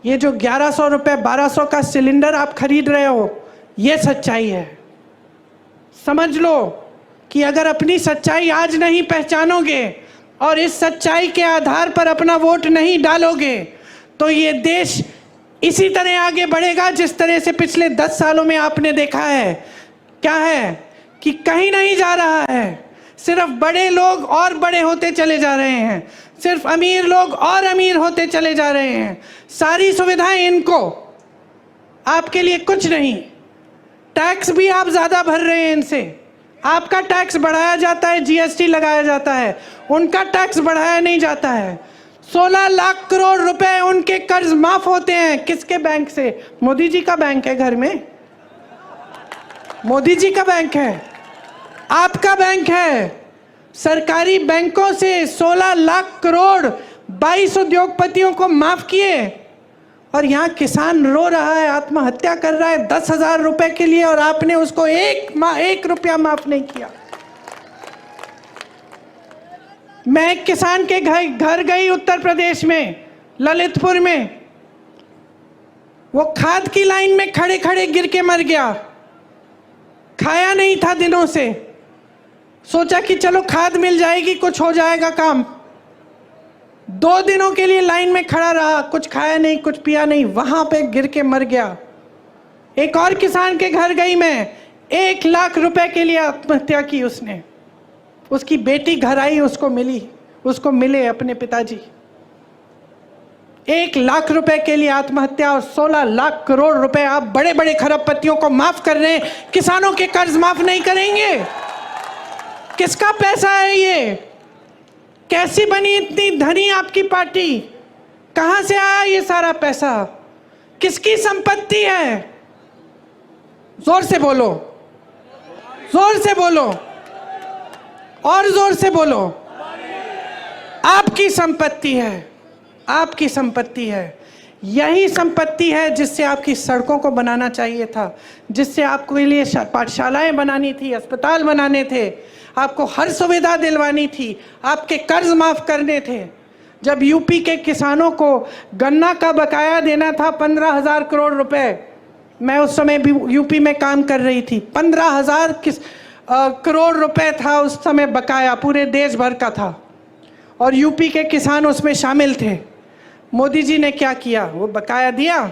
Speaker 5: ये जो 1100 रुपए 1200 का सिलेंडर आप खरीद रहे हो, ये सच्चाई है। समझ लो कि अगर अपनी सच्चाई आज नहीं पहचानोगे और इस सच्चाई के आधार पर अपना वोट नहीं डालोगे, तो ये देश इसी तरह आगे बढ़ेगा जिस तरह से पिछले 10 सालों में आपने देखा है। क्या है कि कहीं नहीं जा रहा है। सिर्फ बड़े लोग और बड़े होते चले जा रहे हैं, सिर्फ अमीर लोग और अमीर होते चले जा रहे हैं। सारी सुविधाएं इनको, आपके लिए कुछ नहीं। टैक्स भी आप ज़्यादा भर रहे हैं इनसे। आपका टैक्स बढ़ाया जाता है, जीएसटी लगाया जाता है, उनका टैक्स बढ़ाया नहीं जाता है। 16 लाख करोड़ रुपए उनके कर्ज माफ होते हैं। किसके बैंक से? मोदी जी का बैंक है घर में, मोदी जी का बैंक है। आपका बैंक है। सरकारी बैंकों से 16 लाख करोड़ 22 उद्योगपतियों को माफ किए, और यहाँ किसान रो रहा है, आत्महत्या कर रहा है 10,000 रुपए के लिए, और आपने उसको 1 रुपया माफ नहीं किया। मैं एक किसान के घर गई उत्तर प्रदेश में, ललितपुर में। वो खाद की लाइन में खड़े खड़े गिर के मर गया, खाया नहीं था दिनों से। सोचा कि चलो खाद मिल जाएगी, कुछ हो जाएगा काम। 2 दिनों के लिए लाइन में खड़ा रहा, कुछ खाया नहीं, कुछ पिया नहीं, वहां पे गिर के मर गया। एक और किसान के घर गई मैं, 1 लाख रुपए के लिए आत्महत्या की उसने। उसकी बेटी घर आई, उसको मिले अपने पिताजी। 1 लाख रुपए के लिए आत्महत्या, और 16 लाख करोड़ रुपए आप बड़े बड़े खरबपतियों को माफ कर रहे हैं, किसानों के कर्ज माफ नहीं करेंगे। किसका पैसा है ये? कैसी बनी इतनी धनी आपकी पार्टी? कहां से आया ये सारा पैसा? किसकी संपत्ति है? जोर से बोलो, जोर से बोलो, और जोर से बोलो। आपकी संपत्ति है, आपकी संपत्ति है। यही संपत्ति है जिससे आपकी सड़कों को बनाना चाहिए था, जिससे आपको लिए पाठशालाएं बनानी थी, अस्पताल बनाने थे, आपको हर सुविधा दिलवानी थी, आपके कर्ज माफ करने थे। जब यूपी के किसानों को गन्ना का बकाया देना था 15,000 करोड़ रुपए, मैं उस समय भी यूपी में काम कर रही थी, 15,000 करोड़ रुपए था उस समय बकाया, पूरे देश भर का था, और यूपी के किसान उसमें शामिल थे। मोदी जी ने क्या किया? वो बकाया दिया।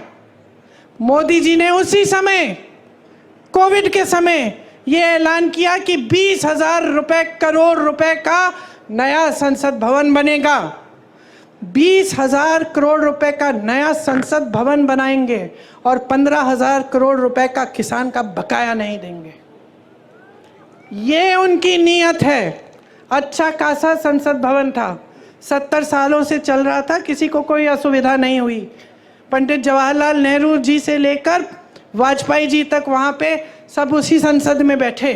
Speaker 5: मोदी जी ने उसी समय, कोविड के समय, ये ऐलान किया कि 20,000 करोड़ रुपए का नया संसद भवन बनेगा। 20,000 करोड़ रुपए का नया संसद भवन बनाएंगे, और 15,000 करोड़ रुपए का किसान का बकाया नहीं देंगे। ये उनकी नीयत है। अच्छा खासा संसद भवन था, 70 सालों से चल रहा था, किसी को कोई असुविधा नहीं हुई। पंडित जवाहरलाल नेहरू जी से लेकर वाजपेयी जी तक वहाँ पे सब उसी संसद में बैठे।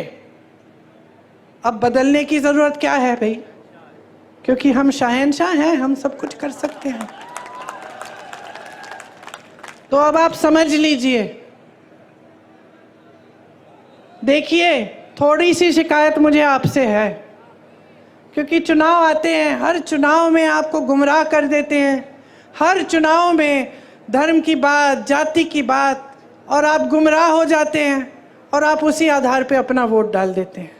Speaker 5: अब बदलने की ज़रूरत क्या है भाई? क्योंकि हम शहंशाह हैं, हम सब कुछ कर सकते हैं। तो अब आप समझ लीजिए। देखिए, थोड़ी सी शिकायत मुझे आपसे है, क्योंकि चुनाव आते हैं, हर चुनाव में आपको गुमराह कर देते हैं, हर चुनाव में धर्म की बात, जाति की बात, और आप गुमराह हो जाते हैं, और आप उसी आधार पे अपना वोट डाल देते हैं।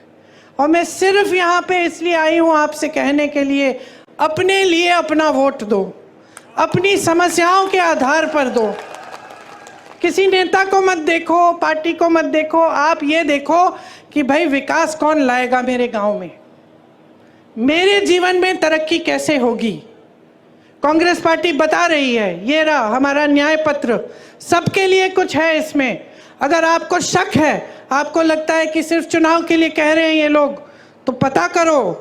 Speaker 5: और मैं सिर्फ यहाँ पे इसलिए आई हूँ आपसे कहने के लिए, अपने लिए अपना वोट दो, अपनी समस्याओं के आधार पर दो। किसी नेता को मत देखो, पार्टी को मत देखो, आप ये देखो कि भाई विकास कौन लाएगा मेरे गांव में, मेरे जीवन में तरक्की कैसे होगी। कांग्रेस पार्टी बता रही है, ये रहा हमारा न्याय पत्र, सबके लिए कुछ है इसमें। अगर आपको शक है, आपको लगता है कि सिर्फ चुनाव के लिए कह रहे हैं ये लोग, तो पता करो,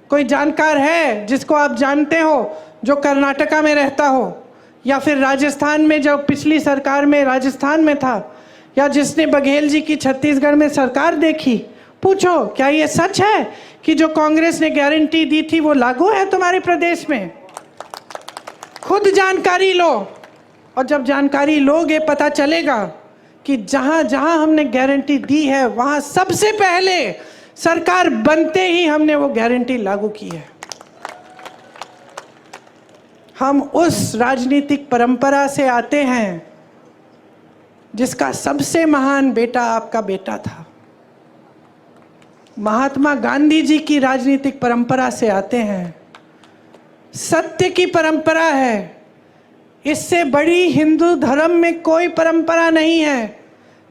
Speaker 5: कोई जानकार है जिसको आप जानते हो, जो कर्नाटका में रहता हो, या फिर राजस्थान में, जो पिछली सरकार में राजस्थान में था, या जिसने बघेल जी की छत्तीसगढ़ में सरकार देखी। पूछो, क्या ये सच है कि जो कांग्रेस ने गारंटी दी थी वो लागू है तुम्हारे प्रदेश में? खुद जानकारी लो, और जब जानकारी लोगे पता चलेगा कि जहां जहां हमने गारंटी दी है, वहां सबसे पहले सरकार बनते ही हमने वो गारंटी लागू की है। हम उस राजनीतिक परंपरा से आते हैं जिसका सबसे महान बेटा आपका बेटा था। महात्मा गांधी जी की राजनीतिक परंपरा से आते हैं। सत्य की परंपरा है, इससे बड़ी हिंदू धर्म में कोई परंपरा नहीं है।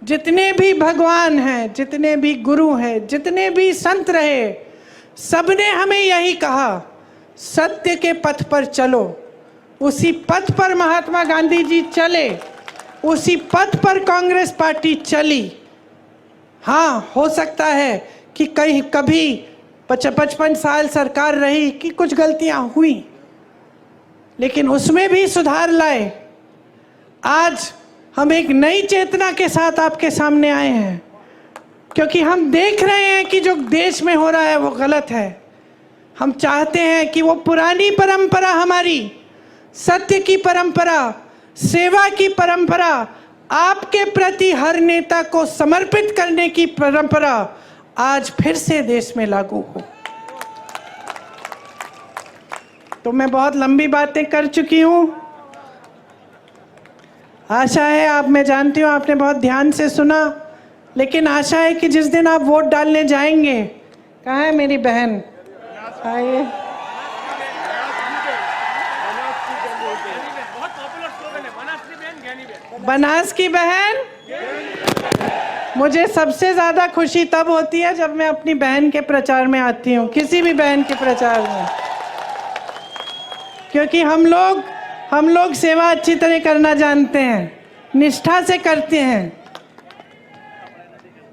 Speaker 5: जितने भी भगवान हैं, जितने भी गुरु हैं, जितने भी संत रहे, सबने हमें यही कहा, सत्य के पथ पर चलो। उसी पथ पर महात्मा गांधी जी चले, उसी पथ पर कांग्रेस पार्टी चली। हाँ, हो सकता है कि कभी 55 साल सरकार रही कि कुछ गलतियां हुई, लेकिन उसमें भी सुधार लाए। आज हम एक नई चेतना के साथ आपके सामने आए हैं। क्योंकि हम देख रहे हैं कि जो देश में हो रहा है वो गलत है। हम चाहते हैं कि वो पुरानी परंपरा, हमारी सत्य की परंपरा, सेवा की परंपरा, आपके प्रति हर नेता को समर्पित करने की परंपरा आज फिर से देश में लागू हो। तो मैं बहुत लंबी बातें कर चुकी हूँ। आशा है मैं जानती हूँ आपने बहुत ध्यान से सुना, लेकिन आशा है कि जिस दिन आप वोट डालने जाएंगे, कहाँ है मेरी बहन, आइए, बनास की बहन। मुझे सबसे ज़्यादा खुशी तब होती है जब मैं अपनी बहन के प्रचार में आती हूँ, किसी भी बहन के प्रचार में, क्योंकि हम लोग सेवा अच्छी तरह करना जानते हैं, निष्ठा से करते हैं।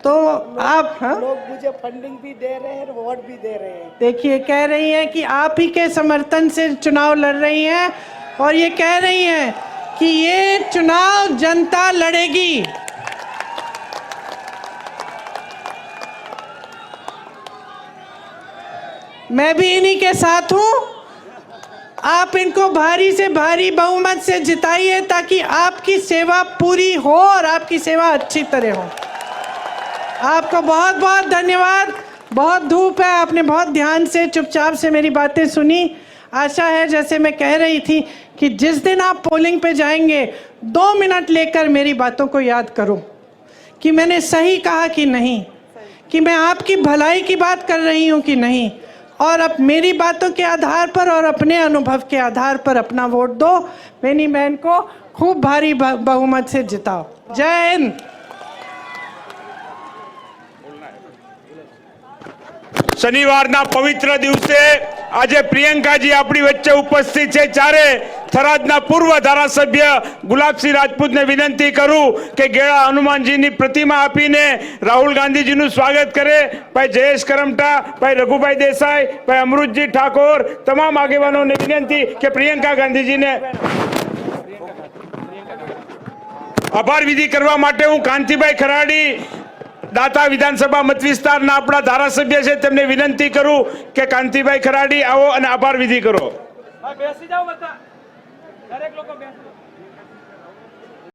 Speaker 5: तो आप
Speaker 6: लोग मुझे फंडिंग भी दे रहे हैं, वोट भी दे रहे हैं।
Speaker 5: देखिए, कह रही हैं कि आप ही के समर्थन से चुनाव लड़ रही हैं, और ये कह रही हैं कि ये चुनाव जनता लड़ेगी। मैं भी इन्हीं के साथ हूं। आप इनको भारी से भारी बहुमत से जिताइए ताकि आपकी सेवा पूरी हो और आपकी सेवा अच्छी तरह हो। आपको बहुत बहुत धन्यवाद। बहुत धूप है, आपने बहुत ध्यान से चुपचाप से मेरी बातें सुनी। आशा है, जैसे मैं कह रही थी, कि जिस दिन आप पोलिंग पे जाएंगे 2 मिनट लेकर मेरी बातों को याद करो कि मैंने सही कहा कि नहीं, कि मैं आपकी भलाई की बात कर रही हूँ कि नहीं, और अब मेरी बातों के आधार पर और अपने अनुभव के आधार पर अपना वोट दो। मेरी बहन को खूब भारी बहुमत से जिताओ। जय हिंद।
Speaker 4: શનિવારના પવિત્ર દિવસે આજે પ્રિયંકાજી આપણી વચ્ચે ઉપસ્થિત છે। ચારે થરાદના પૂર્વ ધારાસભ્ય ગુલાબસિંહ રાજપૂતને વિનંતી કરું કે ગેળા હનુમાનજીની પ્રતિમા આપીને રાહુલ ગાંધીજીનું સ્વાગત કરે। ભાઈ જયેશ કરમટા, ભાઈ રઘુભાઈ દેસાઈ, ભાઈ અમૃતજી ઠાકોર, તમામ આગેવાનોને વિનંતી કે પ્રિયંકા ગાંધીજીને આભાર વિધિ કરવા માટે હું કાંતિભાઈ ખરાડી, દાતા વિધાનસભા મત વિસ્તારના આપણા ધારાસભ્ય છે, તેમને વિનંતી કરું કે કાંતિભાઈ ખરાડી આવો અને આભાર વિધિ કરો।
Speaker 6: બેસી જાઓ બધા, દરેક લોકો બેસો।